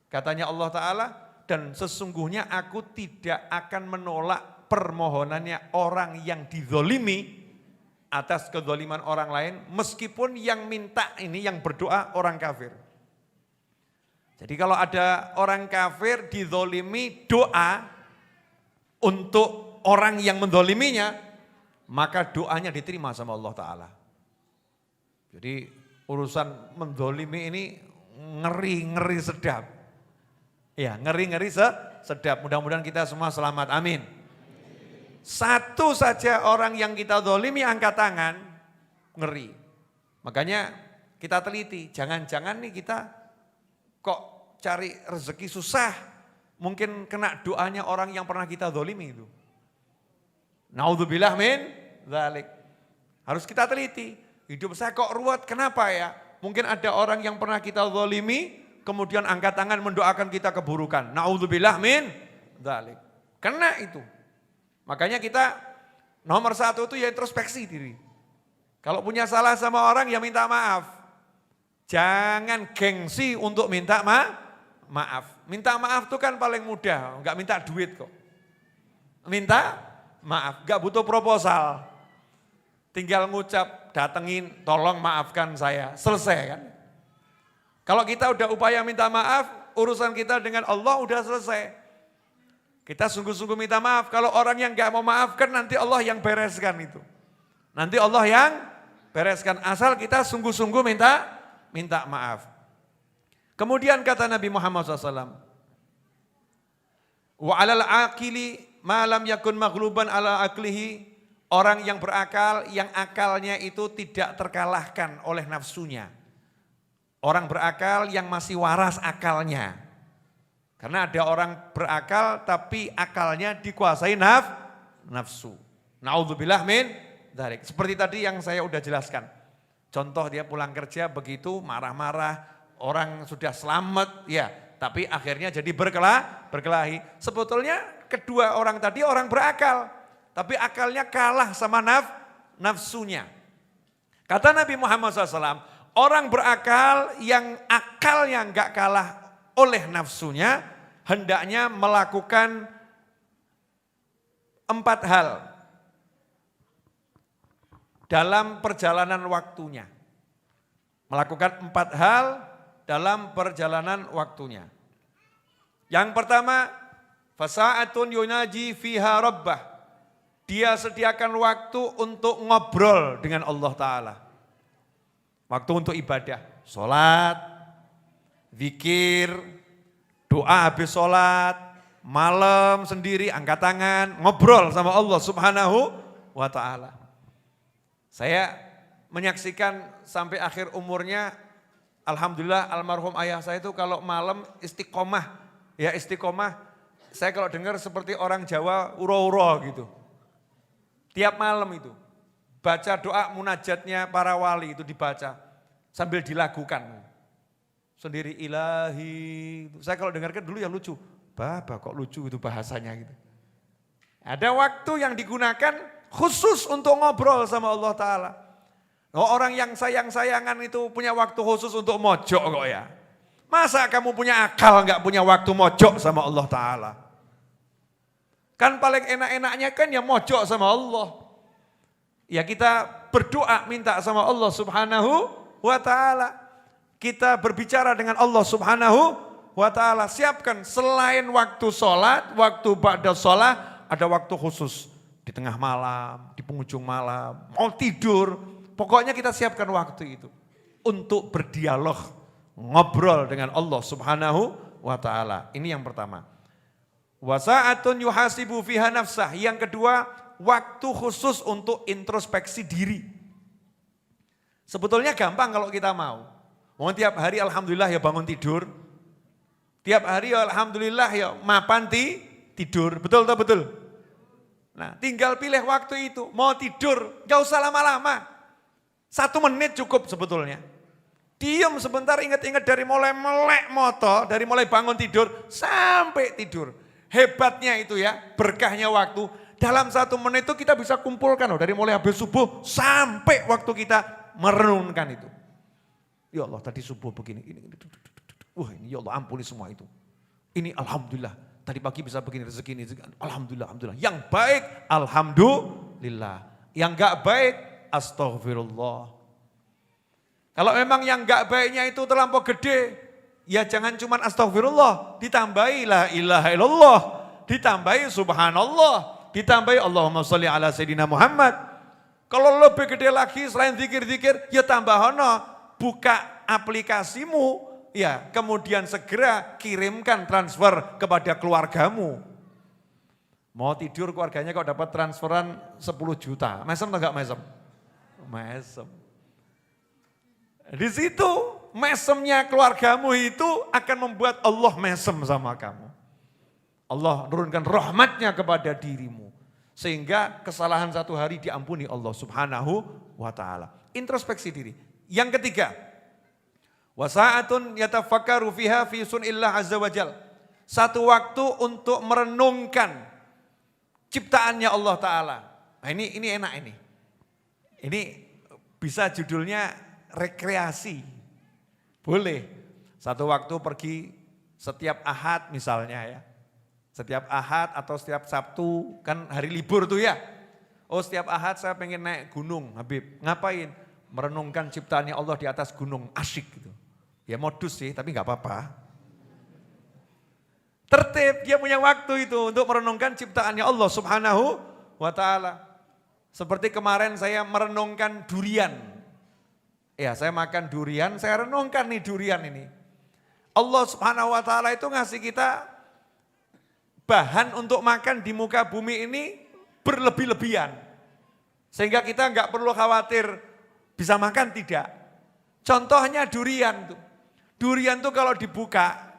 Katanya Allah Ta'ala, dan sesungguhnya aku tidak akan menolak permohonannya orang yang dizolimi atas kezoliman orang lain, meskipun yang minta ini, yang berdoa orang kafir. Jadi kalau ada orang kafir dizolimi doa untuk orang yang menzoliminya, maka doanya diterima sama Allah Ta'ala. Jadi urusan menzolimi ini ngeri-ngeri sedap. Ya, ngeri-ngeri sedap. Mudah-mudahan kita semua selamat, amin. Satu saja orang yang kita zolimi angkat tangan, ngeri. Makanya kita teliti, jangan-jangan nih kita kok cari rezeki susah, mungkin kena doanya orang yang pernah kita zolimi itu. Naudzubillah min dzalik. Harus kita teliti, hidup saya kok ruwet, kenapa ya? Mungkin ada orang yang pernah kita zolimi, kemudian angkat tangan mendoakan kita keburukan. Naudzubillah min dzalik. Kena itu. Makanya kita nomor satu itu ya introspeksi diri. Kalau punya salah sama orang ya minta maaf. Jangan gengsi untuk minta maaf. Minta maaf itu kan paling mudah, enggak minta duit kok. Minta maaf, enggak butuh proposal. Tinggal ngucap, datengin, tolong maafkan saya, selesai kan. Kalau kita udah upaya minta maaf, urusan kita dengan Allah udah selesai. Kita sungguh-sungguh minta maaf, kalau orang yang gak mau maafkan nanti Allah yang bereskan itu. Nanti Allah yang bereskan, asal kita sungguh-sungguh minta maaf. Kemudian kata Nabi Muhammad SAW, wa alal aqili ma lam yakun maghluban ala aqlihi, orang yang berakal, yang akalnya itu tidak terkalahkan oleh nafsunya. Orang berakal yang masih waras akalnya. Karena ada orang berakal tapi akalnya dikuasai nafsu. Naudzubillah min dzalik. Seperti tadi yang saya udah jelaskan. Contoh dia pulang kerja begitu marah-marah, orang sudah selamat ya, tapi akhirnya jadi berkelahi. Sebetulnya kedua orang tadi orang berakal, tapi akalnya kalah sama nafsunya. Kata Nabi Muhammad SAW, orang berakal yang akalnya enggak kalah oleh nafsunya, hendaknya melakukan 4 hal dalam perjalanan waktunya. Melakukan 4 hal dalam perjalanan waktunya. Yang pertama, fasa'atun yunaji fiha rabbah. Dia sediakan waktu untuk ngobrol dengan Allah Ta'ala. Waktu untuk ibadah, sholat, zikir, doa habis sholat, malam sendiri angkat tangan, ngobrol sama Allah Subhanahu wa ta'ala. Saya menyaksikan sampai akhir umurnya, alhamdulillah almarhum ayah saya itu kalau malam istiqomah, ya istiqomah, saya kalau dengar seperti orang Jawa uro-uro gitu. Tiap malam itu, baca doa munajatnya para wali itu dibaca, sambil dilakukan. Sendiri ilahi, saya kalau dengarkan dulu ya lucu. Bapak kok lucu itu bahasanya gitu. Ada waktu yang digunakan khusus untuk ngobrol sama Allah Ta'ala. Orang yang sayang-sayangan itu punya waktu khusus untuk mojok kok ya. Masa kamu punya akal gak punya waktu mojok sama Allah Ta'ala? Kan paling enak-enaknya kan ya mojok sama Allah. Ya kita berdoa minta sama Allah Subhanahu wa Ta'ala. Kita berbicara dengan Allah Subhanahu wa ta'ala, siapkan selain waktu sholat, waktu ba'da sholat, ada waktu khusus. Di tengah malam, di penghujung malam, mau tidur, pokoknya kita siapkan waktu itu. Untuk berdialog, ngobrol dengan Allah Subhanahu wa ta'ala. Ini yang pertama. Wasa'atun yuhasibu fiha nafsah. Yang kedua, waktu khusus untuk introspeksi diri. Sebetulnya gampang kalau kita mau. Mau tiap hari alhamdulillah ya bangun tidur. Tiap hari ya alhamdulillah ya mapan tidur, betul atau betul? Nah tinggal pilih waktu itu, mau tidur gak usah lama-lama. 1 menit cukup sebetulnya. Diam sebentar ingat-ingat dari mulai melek moto, dari mulai bangun tidur sampai tidur. Hebatnya itu ya, berkahnya waktu. Dalam 1 menit itu kita bisa kumpulkan loh, dari mulai habis subuh sampai waktu kita merenungkan itu. Ya Allah tadi subuh begini, ini. Wah ini ya Allah ampuni semua itu. Ini alhamdulillah. Tadi pagi bisa begini rezeki ini. Alhamdulillah, alhamdulillah. Yang baik alhamdulillah. Yang enggak baik astaghfirullah. Kalau memang yang enggak baiknya itu terlampau gede. Ya jangan cuma astaghfirullah. Ditambahi la ilaha illallah. Ditambahi subhanallah. Ditambahi Allahumma sholli ala sayyidina Muhammad. Kalau lebih gede lagi selain zikir-zikir. Ya tambahono. Buka aplikasimu. Ya, kemudian segera kirimkan transfer kepada keluargamu. Mau tidur keluarganya kok dapat transferan 10 juta. Mesem atau enggak mesem? Mesem. Di situ mesemnya keluargamu itu akan membuat Allah mesem sama kamu. Allah turunkan rahmatnya kepada dirimu. Sehingga kesalahan 1 hari diampuni Allah Subhanahu wa ta'ala. Introspeksi diri. Yang ketiga, wasa'atun yatafakkaru fiha fi sunillah azza wajal. 1 waktu untuk merenungkan ciptaannya Allah Ta'ala. Nah ini enak ini. Ini bisa judulnya rekreasi. Boleh. 1 waktu pergi setiap Ahad misalnya ya. Setiap Ahad atau setiap Sabtu kan hari libur tuh ya. Oh setiap Ahad saya pengen naik gunung Habib. Ngapain? Merenungkan ciptaannya Allah di atas gunung. Asyik gitu. Ya modus sih, tapi nggak apa-apa. Tertib, dia punya waktu itu untuk merenungkan ciptaannya Allah Subhanahu wa ta'ala. Seperti kemarin saya merenungkan durian. Ya, saya makan durian, saya renungkan nih durian ini. Allah Subhanahu wa ta'ala itu ngasih kita bahan untuk makan di muka bumi ini berlebih-lebihan. Sehingga kita nggak perlu khawatir bisa makan, tidak. Contohnya durian tuh. Durian tuh kalau dibuka,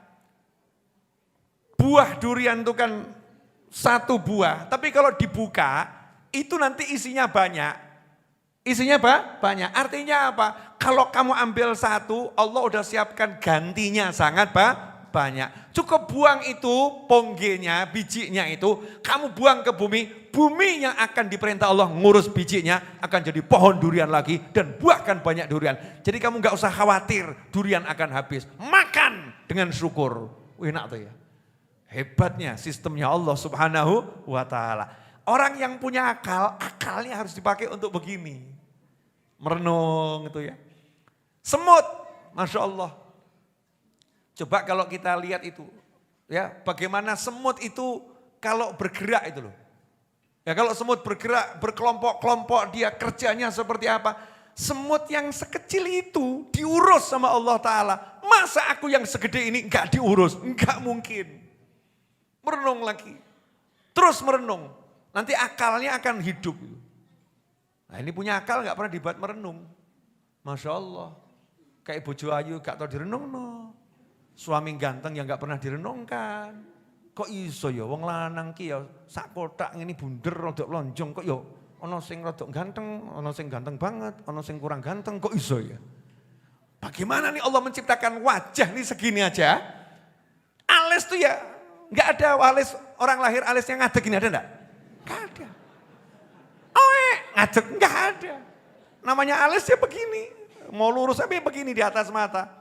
buah durian tuh kan 1 buah. Tapi kalau dibuka, itu nanti isinya banyak. Isinya banyak. Artinya apa? Kalau kamu ambil 1, Allah udah siapkan gantinya sangat banyak. Cukup buang itu, ponggenya, bijinya itu, kamu buang ke bumi. Bumi yang akan diperintah Allah ngurus bijinya akan jadi pohon durian lagi dan buahkan banyak durian. Jadi kamu gak usah khawatir durian akan habis. Makan dengan syukur. Enak tuh ya. Hebatnya sistemnya Allah Subhanahu wa ta'ala. Orang yang punya akal, akalnya harus dipakai untuk begini. Merenung itu ya. Semut, Masya Allah. Coba kalau kita lihat itu, ya bagaimana semut itu kalau bergerak itu loh. Ya kalau semut bergerak, berkelompok-kelompok, dia kerjanya seperti apa. Semut yang sekecil itu diurus sama Allah Ta'ala. masa aku yang segede ini enggak diurus? Enggak mungkin. Merenung lagi. Terus merenung. Nanti akalnya akan hidup. Nah ini punya akal enggak pernah dibuat merenung. Masya Allah. Kayak bojo ayu gak tau direnung no. Suami ganteng yang gak pernah direnungkan. Kok iso ya wong lanang ki ya sak kotak ngene bunder rodok lonjong kok ya ana sing rodok ganteng, ana sing ganteng banget, ana sing kurang ganteng kok iso ya. Bagaimana nih Allah menciptakan wajah nih segini aja? Alis tuh ya enggak ada alis orang lahir alisnya ngadeg gini ada enggak? Enggak ada. Ngadeg enggak ada. Namanya alis ya begini. Mau lurus tapi begini di atas mata.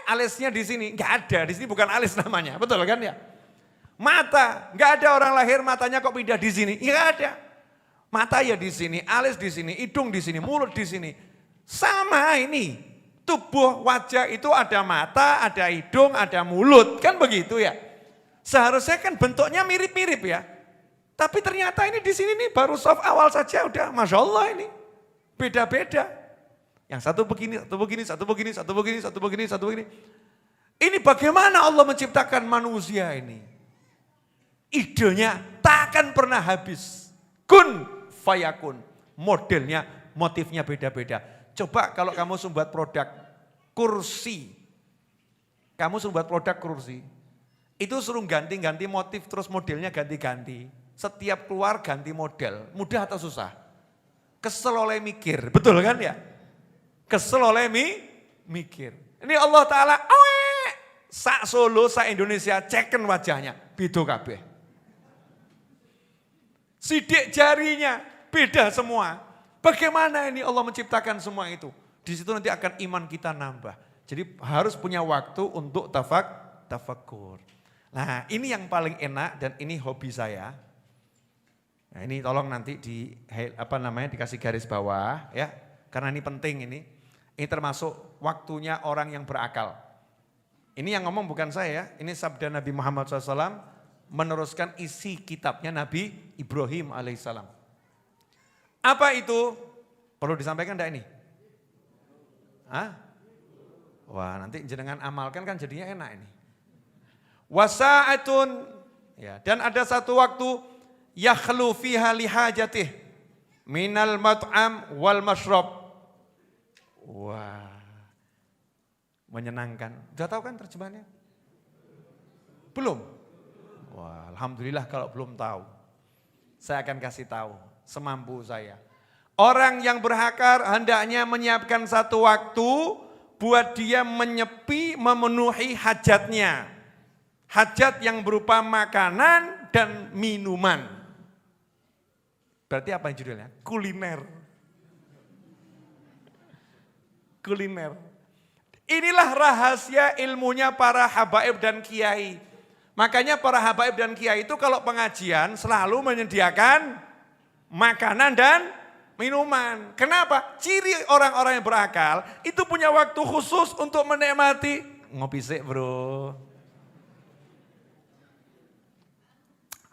Alisnya di sini enggak ada. Di sini bukan alis namanya. Betul kan ya? Mata, enggak ada orang lahir matanya kok pindah di sini. Enggak ada. Mata ya di sini, alis di sini, hidung di sini, mulut di sini. Sama ini. Tubuh wajah itu ada mata, ada hidung, ada mulut. Kan begitu ya. Seharusnya kan bentuknya mirip-mirip ya. Tapi ternyata ini di sini nih baru soft awal saja udah Masya Allah ini. Beda-beda. Yang satu begini, satu begini, satu begini, satu begini, satu begini, satu begini. Ini bagaimana Allah menciptakan manusia ini? Idenya tak akan pernah habis. Kun fayakun. Modelnya, motifnya beda-beda. Coba kalau kamu membuat produk kursi. Kamu membuat produk kursi. Itu suruh ganti-ganti motif terus modelnya ganti-ganti. Setiap keluar ganti model. Mudah atau susah? Kesel oleh mikir. Betul kan ya? Kesel oleh mikir. Ini Allah Ta'ala, sak Solo, sak Indonesia, ceken wajahnya, beda kabeh. Sidik jarinya, beda semua. Bagaimana ini Allah menciptakan semua itu? Di situ nanti akan iman kita nambah. Jadi harus punya waktu untuk tafakkur. Nah ini yang paling enak dan ini hobi saya. Nah ini tolong nanti dikasih garis bawah ya. Karena ini penting ini. Ini termasuk waktunya orang yang berakal. Ini yang ngomong bukan saya ya, ini sabda Nabi Muhammad SAW meneruskan isi kitabnya Nabi Ibrahim alaihissalam. Apa itu? Perlu disampaikan enggak ini? Hah? Wah nanti jenengan amalkan kan jadinya enak ini. Wasa'atun, ya, dan ada satu waktu yakhlu fiha lihajatih minal mat'am wal mashrab. Wah, menyenangkan. Udah tahu kan terjemahannya? Belum? Wah, alhamdulillah kalau belum tahu. Saya akan kasih tahu semampu saya. Orang yang berakal hendaknya menyiapkan satu waktu buat dia menyepi memenuhi hajatnya. Hajat yang berupa makanan dan minuman. Berarti apa yang judulnya? Kuliner. Kuliner. Inilah rahasia ilmunya para habaib dan kiai. Makanya para habaib dan kiai itu kalau pengajian selalu menyediakan makanan dan minuman. Kenapa? Ciri orang-orang yang berakal itu punya waktu khusus untuk menikmati. Ngopi sih bro.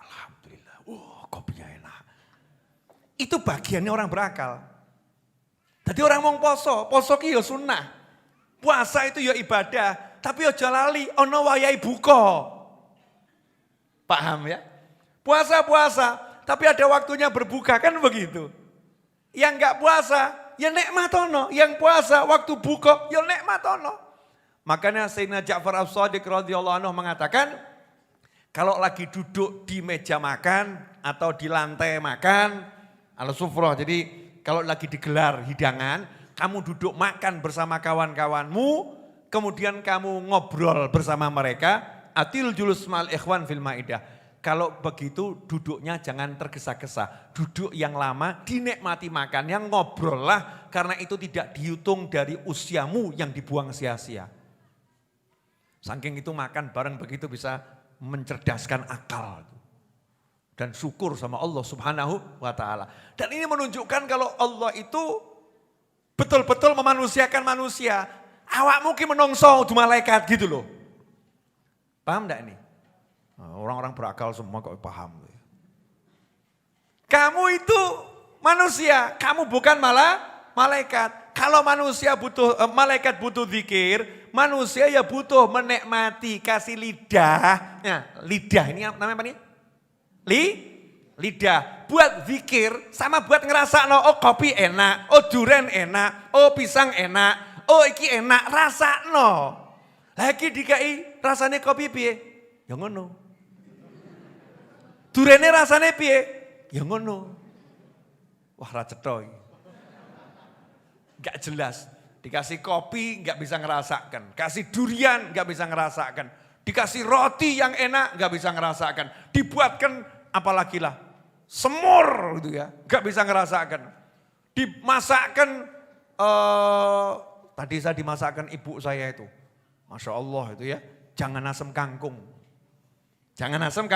Alhamdulillah, kopinya enak. Itu bagiannya orang berakal. Jadi orang mau poso ki ya sunnah. Puasa itu ya ibadah, tapi aja lali ana wayahe buka. Paham ya? Puasa, tapi ada waktunya berbuka kan begitu. Yang enggak puasa, ya nikmatono. Yang puasa waktu buka, ya nikmatono. Makanya Sayyidina Ja'far As-Shadiq radhiyallahu anhu mengatakan, kalau lagi duduk di meja makan atau di lantai makan, al-sufrah, jadi kalau lagi digelar hidangan, kamu duduk makan bersama kawan-kawanmu, kemudian kamu ngobrol bersama mereka, atil julus ma'al ikhwan fil maidah. Kalau begitu duduknya jangan tergesa-gesa, duduk yang lama, dinikmati makan, yang ngobrol lah, karena itu tidak dihitung dari usiamu yang dibuang sia-sia. Saking itu makan bareng begitu bisa mencerdaskan akal. Dan syukur sama Allah Subhanahu wa ta'ala. Dan ini menunjukkan kalau Allah itu betul-betul memanusiakan manusia. Awakmu ki menungso di malaikat gitu loh. Paham enggak ini? Orang-orang berakal semua kok paham. Kamu itu manusia, kamu bukan Malaikat. Kalau manusia butuh, malaikat butuh zikir, manusia ya butuh menikmati, kasih lidah. Nah, lidah ini namanya apa nih? Lidah. Buat zikir sama buat ngerasa oh kopi enak, oh durian enak, oh pisang enak, oh iki enak, rasa no. Lagi dikai rasanya kopi piye? Ya ngono. Duriane rasanya piye? Ya ngono. Wah ra cetha iki. Gak jelas. Dikasih kopi gak bisa ngerasakan. Kasih durian gak bisa ngerasakan. Dikasih roti yang enak gak bisa ngerasakan. Dibuatkan apalagi lah semur gitu ya. Gak bisa ngerasakan. Dimasakkan, tadi saya dimasakkan ibu saya itu. Masya Allah itu ya. Jangan asam kangkung. Jangan asam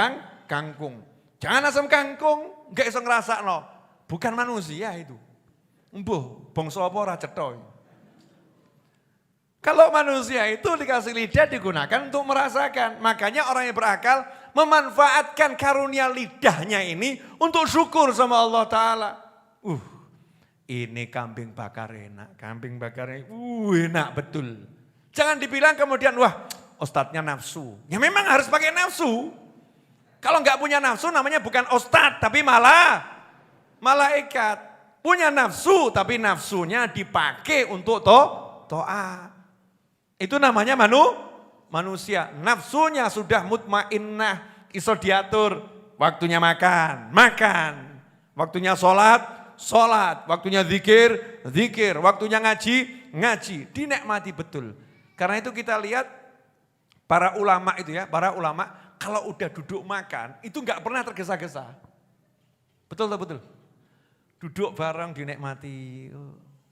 kangkung. Jangan asam kangkung gak bisa ngerasakno. Bukan manusia itu. Mbuh, bangsa apa ora cetha. Kalau manusia itu dikasih lidah digunakan untuk merasakan. Makanya orang yang berakal memanfaatkan karunia lidahnya ini untuk syukur sama Allah Ta'ala. Ini kambing bakar enak, kambing bakar enak betul. Jangan dibilang kemudian wah ustadznya nafsu. Ya memang harus pakai nafsu. Kalau nggak punya nafsu namanya bukan ustadz tapi malah malaikat. Punya nafsu, tapi nafsunya dipakai untuk to'at. Itu namanya manusia. Nafsunya sudah mutmainnah, iso diatur. Waktunya makan. Waktunya sholat. Waktunya zikir. Waktunya ngaji. Dinikmati betul. Karena itu kita lihat para ulama itu ya, kalau udah duduk makan, itu nggak pernah tergesa-gesa. Betul. Duduk bareng dinikmati,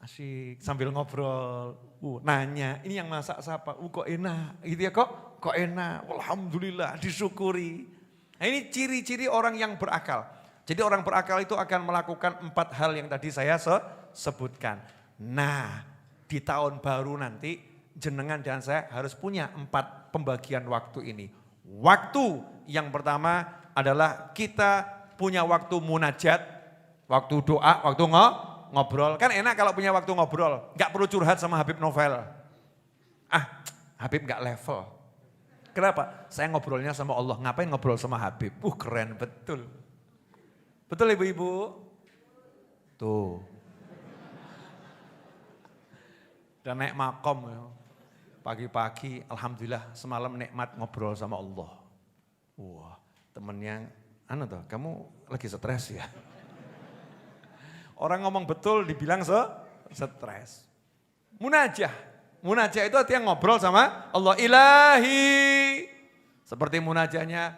asyik sambil ngobrol, nanya ini yang masak siapa, kok enak, gitu ya kok enak, alhamdulillah disyukuri. Nah, ini ciri-ciri orang yang berakal. Jadi orang berakal itu akan melakukan 4 hal yang tadi saya sebutkan. Nah di tahun baru nanti jenengan dan saya harus punya 4 pembagian waktu ini. Waktu yang pertama adalah kita punya waktu munajat. Waktu doa, waktu ngobrol. Kan enak kalau punya waktu ngobrol. Gak perlu curhat sama Habib Novel. Habib gak level. Kenapa? Saya ngobrolnya sama Allah. Ngapain ngobrol sama Habib? Keren betul. Betul ibu-ibu? Tuh. Dan naik makom. Ya. Pagi-pagi, alhamdulillah semalam nikmat ngobrol sama Allah. Wah, temennya, kamu lagi stres ya? Orang ngomong betul dibilang stres. Munajah itu artinya ngobrol sama Allah. Ilahi. Seperti munajahnya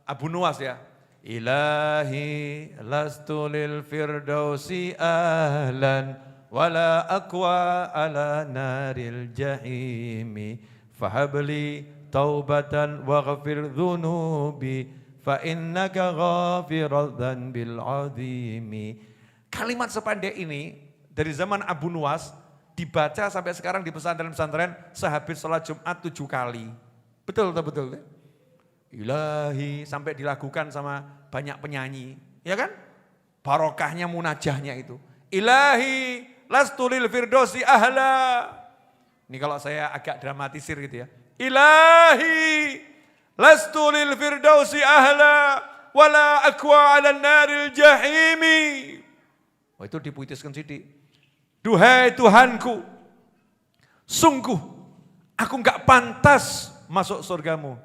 Abu Nuwas ya. Ilahi lastu lil firdausi ahlan wala aqwa ala naril jahimi fahabli taubatan waghfir dhunubi fa innaka ghafirul dzanbil azimi. Kalimat sependek ini dari zaman Abu Nuwas dibaca sampai sekarang di pesantren-pesantren sehabis sholat Jumat 7 kali. Betul. Ilahi sampai dilakukan sama banyak penyanyi, ya kan? Barokahnya munajahnya itu. Ilahi lastu lil firdausi ahla. Ini kalau saya agak dramatisir gitu ya. Ilahi lastu lil firdausi ahla wala aqwa 'alan naril jahimi. Itu dipuitiskan sidik. Duhai Tuhanku, sungguh aku enggak pantas masuk surgamu.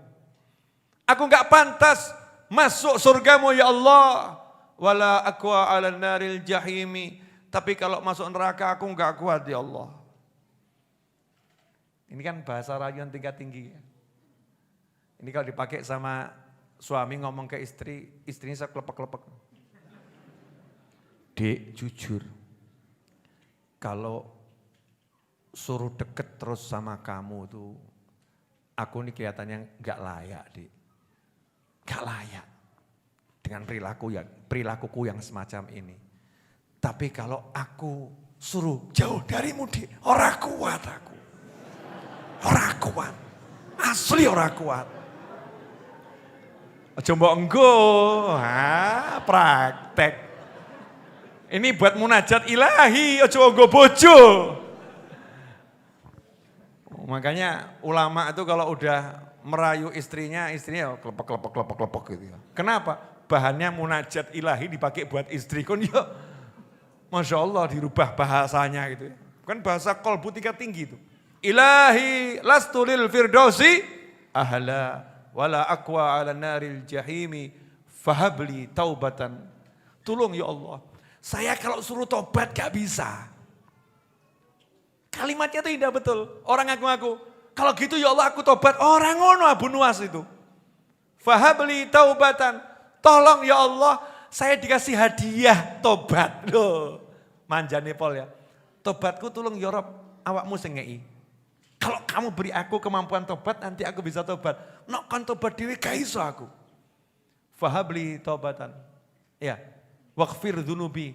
Aku enggak pantas masuk surgamu ya Allah. Wala aqwa 'alan naril jahimi. Tapi kalau masuk neraka aku enggak kuat ya Allah. Ini kan bahasa rayuan tingkat tinggi. Ini kalau dipakai sama suami ngomong ke istri, istrinya saya kelepek-kelepek. Dek, jujur. Kalau suruh deket terus sama kamu tuh, aku nih kelihatannya gak layak, Dek. Gak layak dengan perilakuku yang semacam ini. Tapi kalau aku suruh jauh darimu, Dek, ora kuat aku. Ora kuat. Asli ora kuat. Aja mbok engko, praktek. Ini buat munajat ilahi, ojo nggo bojo. Makanya ulama itu kalau udah merayu istrinya klepek gitu ya. Kenapa? Bahannya munajat ilahi dipakai buat istri kan ya. Masya Allah dirubah bahasanya gitu ya. Kan bahasa kolbu tingkat tinggi itu. Ilahi lastu lil firdausi ahla wala aqwa ala naril jahimi fahabli taubatan. Tolong ya Allah, saya kalau suruh tobat gak bisa. Kalimatnya itu indah betul. Orang ngaku-ngaku, kalau gitu ya Allah aku tobat. Orang ngono Abu Nuwas itu. Fahabli taubatan. Tolong ya Allah, saya dikasih hadiah tobat. Loh, manjane pol ya. Tobatku tolong ya Rob, awakmu sing ngei. Kalau kamu beri aku kemampuan tobat, nanti aku bisa tobat. Nek kon tobat dhewe gak iso aku. Fahabli taubatan. Ya, waghfir dzunubi,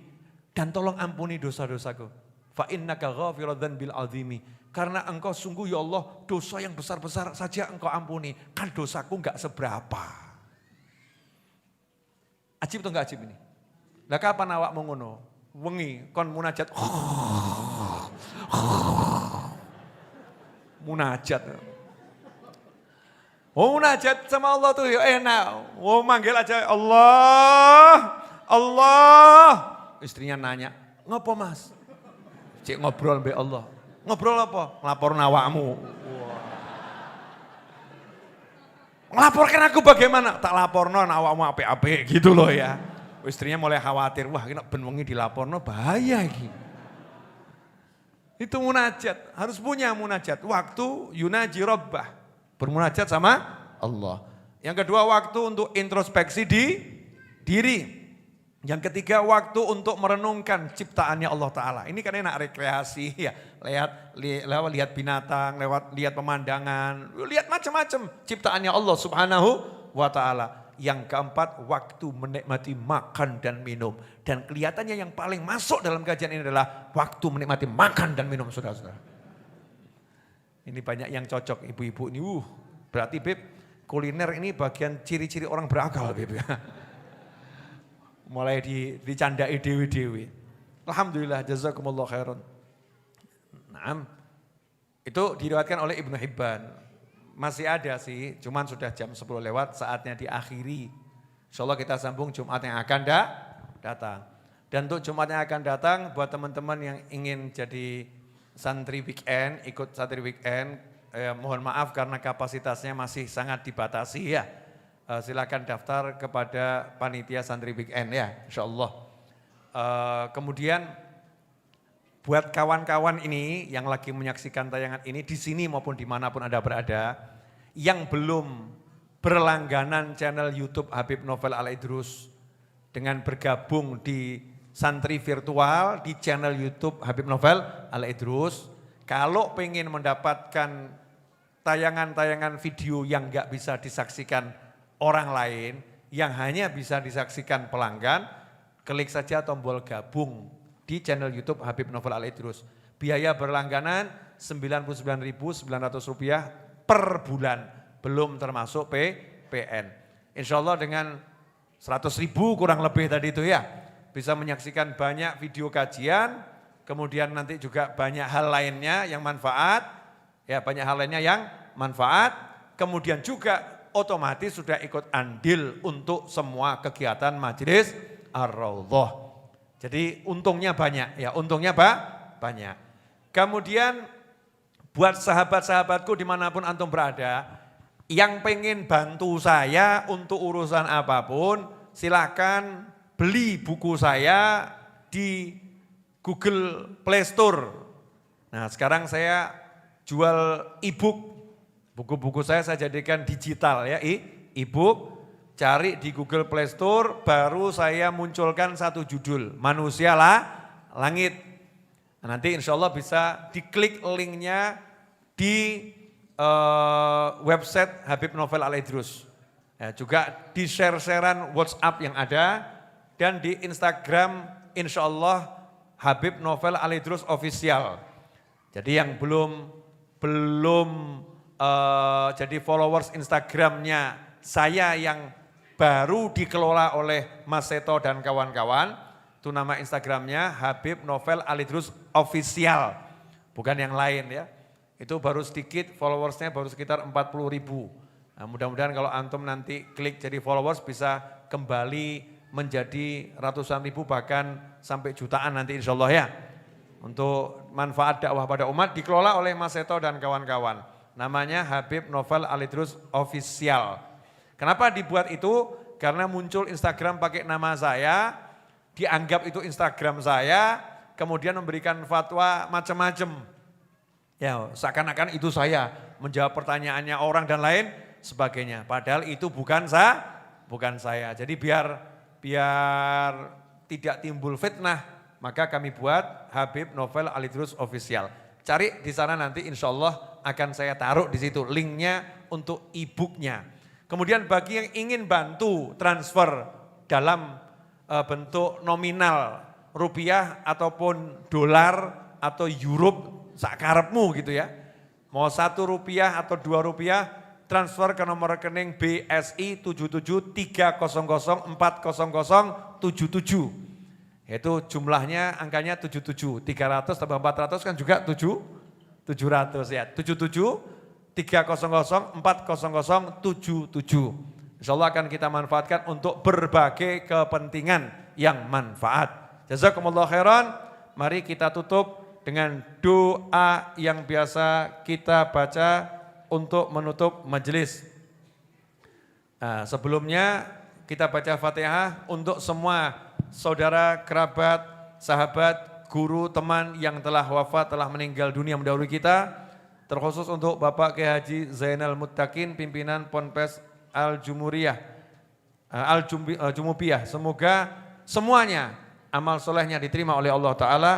dan tolong ampuni dosa-dosaku. Fa innaka ghafirudz dzanbil azimi. Karena engkau sungguh ya Allah dosa yang besar-besar saja engkau ampuni. Kan dosaku enggak seberapa. Ajib atau enggak ajib ini? Lah kapan awak mau ngono? Wengi kon munajat. Munajat. Oh munajat sama Allah tuh ya enak. Oh manggil aja Allah. Allah. Istrinya nanya, "Ngopo Mas?" Cik ngobrol mbek Allah. Ngobrol apa? Ngelapor awakmu. Melaporkan aku bagaimana? Tak laporno awakmu apik-apik gitu loh ya. Istrinya mulai khawatir, wah ini ben wengi dilaporno bahaya iki. Itu munajat, harus punya munajat. Waktu yunaji rabbah, bermunajat sama Allah. Yang kedua waktu untuk introspeksi di diri. Yang ketiga waktu untuk merenungkan ciptaannya Allah Ta'ala. Ini kan enak rekreasi ya. Lihat binatang, lihat pemandangan. Lihat macam-macam ciptaannya Allah Subhanahu wa Ta'ala. Yang keempat waktu menikmati makan dan minum. Dan kelihatannya yang paling masuk dalam kajian ini adalah waktu menikmati makan dan minum saudara-saudara. Ini banyak yang cocok ibu-ibu ini. Berarti Beb kuliner ini bagian ciri-ciri orang berakal Beb ya. Mulai dicandai dewi-dewi. Alhamdulillah jazakumullah khairan. Naam. Itu diriwayatkan oleh Ibnu Hibban. Masih ada sih, cuman sudah jam 10 lewat, saatnya diakhiri. Insyaallah kita sambung Jumat yang akan datang. Dan untuk Jumat yang akan datang, buat teman-teman yang ingin jadi santri weekend, ikut santri weekend, mohon maaf karena kapasitasnya masih sangat dibatasi ya. Silakan daftar kepada panitia santri weekend ya, insyaallah. Kemudian buat kawan-kawan ini yang lagi menyaksikan tayangan ini di sini maupun dimanapun Anda berada, yang belum berlangganan channel YouTube Habib Novel Al-Idrus dengan bergabung di santri virtual di channel YouTube Habib Novel Al-Idrus, kalau pengen mendapatkan tayangan-tayangan video yang nggak bisa disaksikan orang lain, yang hanya bisa disaksikan pelanggan, klik saja tombol gabung di channel YouTube Habib Novel Al-Idrus. Biaya berlangganan Rp99.900 per bulan, belum termasuk PPN. Insya Allah dengan 100.000 kurang lebih tadi itu ya, bisa menyaksikan banyak video kajian, kemudian nanti juga banyak hal lainnya yang manfaat, ya banyak hal lainnya yang manfaat, kemudian juga otomatis sudah ikut andil untuk semua kegiatan Majelis Ar-Raudhah. Jadi untungnya banyak ya, untungnya banyak. Kemudian buat sahabat-sahabatku dimanapun antum berada, yang pengen bantu saya untuk urusan apapun, silakan beli buku saya di Google Play Store. Nah sekarang saya jual e-book. Buku-buku saya jadikan digital ya, e-book, cari di Google Play Store, baru saya munculkan satu judul, Manusia Langit. Nah, nanti insya Allah bisa diklik linknya di website Habib Novel Al-Idrus. Ya, juga di share-sharean WhatsApp yang ada, dan di Instagram insya Allah Habib Novel Al-Idrus Official. Jadi yang belum jadi followers Instagramnya saya yang baru dikelola oleh Mas Seto dan kawan-kawan, Itu nama Instagramnya Habib Novel Alidrus Official, bukan yang lain ya. Itu baru sedikit, followersnya baru sekitar 40.000. Nah, mudah-mudahan kalau antum nanti klik jadi followers bisa kembali menjadi ratusan ribu bahkan sampai jutaan nanti insya Allah ya. Untuk manfaat dakwah pada umat dikelola oleh Mas Seto dan kawan-kawan. Namanya Habib Novel Alidrus Official. Kenapa dibuat itu? Karena muncul Instagram pakai nama saya, dianggap itu Instagram saya, kemudian memberikan fatwa macam-macam. Ya, seakan-akan itu saya menjawab pertanyaannya orang dan lain sebagainya. Padahal itu bukan saya. Jadi biar tidak timbul fitnah, maka kami buat Habib Novel Alidrus Official. Cari di sana nanti insya Allah akan saya taruh di situ linknya untuk e-booknya. Kemudian bagi yang ingin bantu transfer dalam bentuk nominal rupiah ataupun dolar atau euro sakarepmu gitu ya. Mau Rp1 atau Rp2 transfer ke nomor rekening BSI 7730040077. Itu jumlahnya angkanya 77. 300 tambah 400 kan juga 700 ya. 77 300400077. Insya Allah akan kita manfaatkan untuk berbagai kepentingan yang manfaat. Jazakumullah khairan. Mari kita tutup dengan doa yang biasa kita baca untuk menutup majelis. Nah, sebelumnya kita baca Fatihah untuk semua saudara, kerabat, sahabat, guru, teman yang telah wafat, telah meninggal dunia mendahului kita. Terkhusus untuk Bapak Kiai Haji Zainal Muttaqin, pimpinan Ponpes Al-Jumuriyah, Al-Jumupiyah. Semoga semuanya amal solehnya diterima oleh Allah Ta'ala,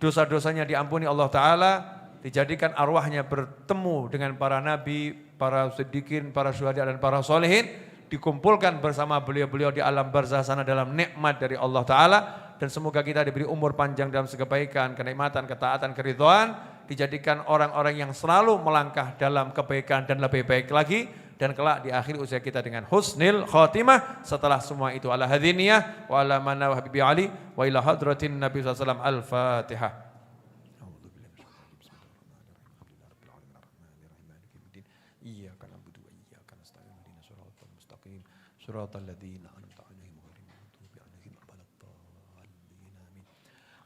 dosa-dosanya diampuni Allah Ta'ala, dijadikan arwahnya bertemu dengan para nabi, para siddiqin, para syuhada dan para solehin, dikumpulkan bersama beliau-beliau di alam barzah sana dalam nikmat dari Allah Ta'ala, dan semoga kita diberi umur panjang dalam kebaikan, kenikmatan, ketaatan, keridhaan, dijadikan orang-orang yang selalu melangkah dalam kebaikan dan lebih baik lagi, dan kelak di akhir usia kita dengan husnil khotimah. Setelah semua itu ala hadiniyah wa ala manna wa habibi ali wa ila hadratin nabi sallallahu alaihi wasallam. Al-Fatihah. Iyyaka na'budu wa iyyaka nasta'in ihdinas siratal mustaqim siratal ladzina an'amta 'alaihim ghairil maghdubi 'alaihim waladdallin. Amin.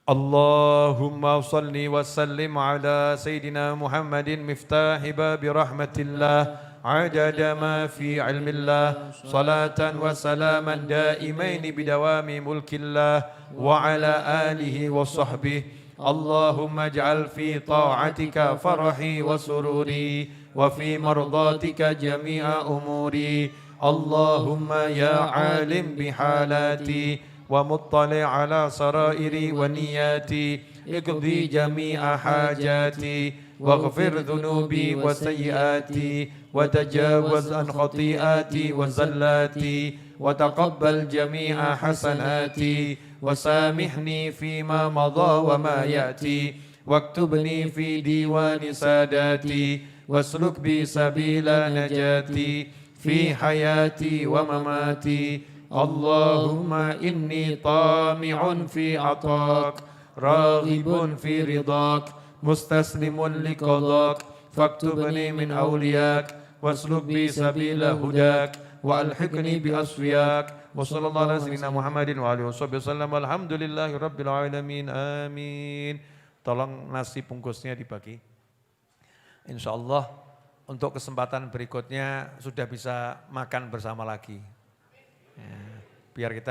Allahumma shalli wa sallim ala sayyidina Muhammadin miftahi babi rahmatillah adada ma fi ilmillah salatan wa salaman daimaini bidawami mulkillah wa ala alihi wa sahbihi. Allahumma ij'al fi ta'atika farahi wa sururi wa fi mardatika jami'a umuri. Allahumma ya alim bihalati wa muttali' ala sarairi wa niyati iqdi jami'a hajati waghfir dhunubi wa sayyiati wa tajawaz an khati'ati wa zallati wa taqabbal jami'a hasanati wa samihni fima madha wa ma ya'ti waktubni fi diwani sadati wasluk bi sabila najati fi hayati wa mamati. Allahumma inni tami'un fi atak raghibun fi ridak mustaslimun liqadak faktubni min awliyak wasluk bi sabila hudak wa alhiqni bi asfiyak wa sallallahu ala sayyidina Muhammadin wa alihi wasallam. Alhamdulillahi rabbil alamin. Amin. Tolong nasi bungkusnya dibagi. Insyaallah untuk kesempatan berikutnya sudah bisa makan bersama lagi. Ya, biar kita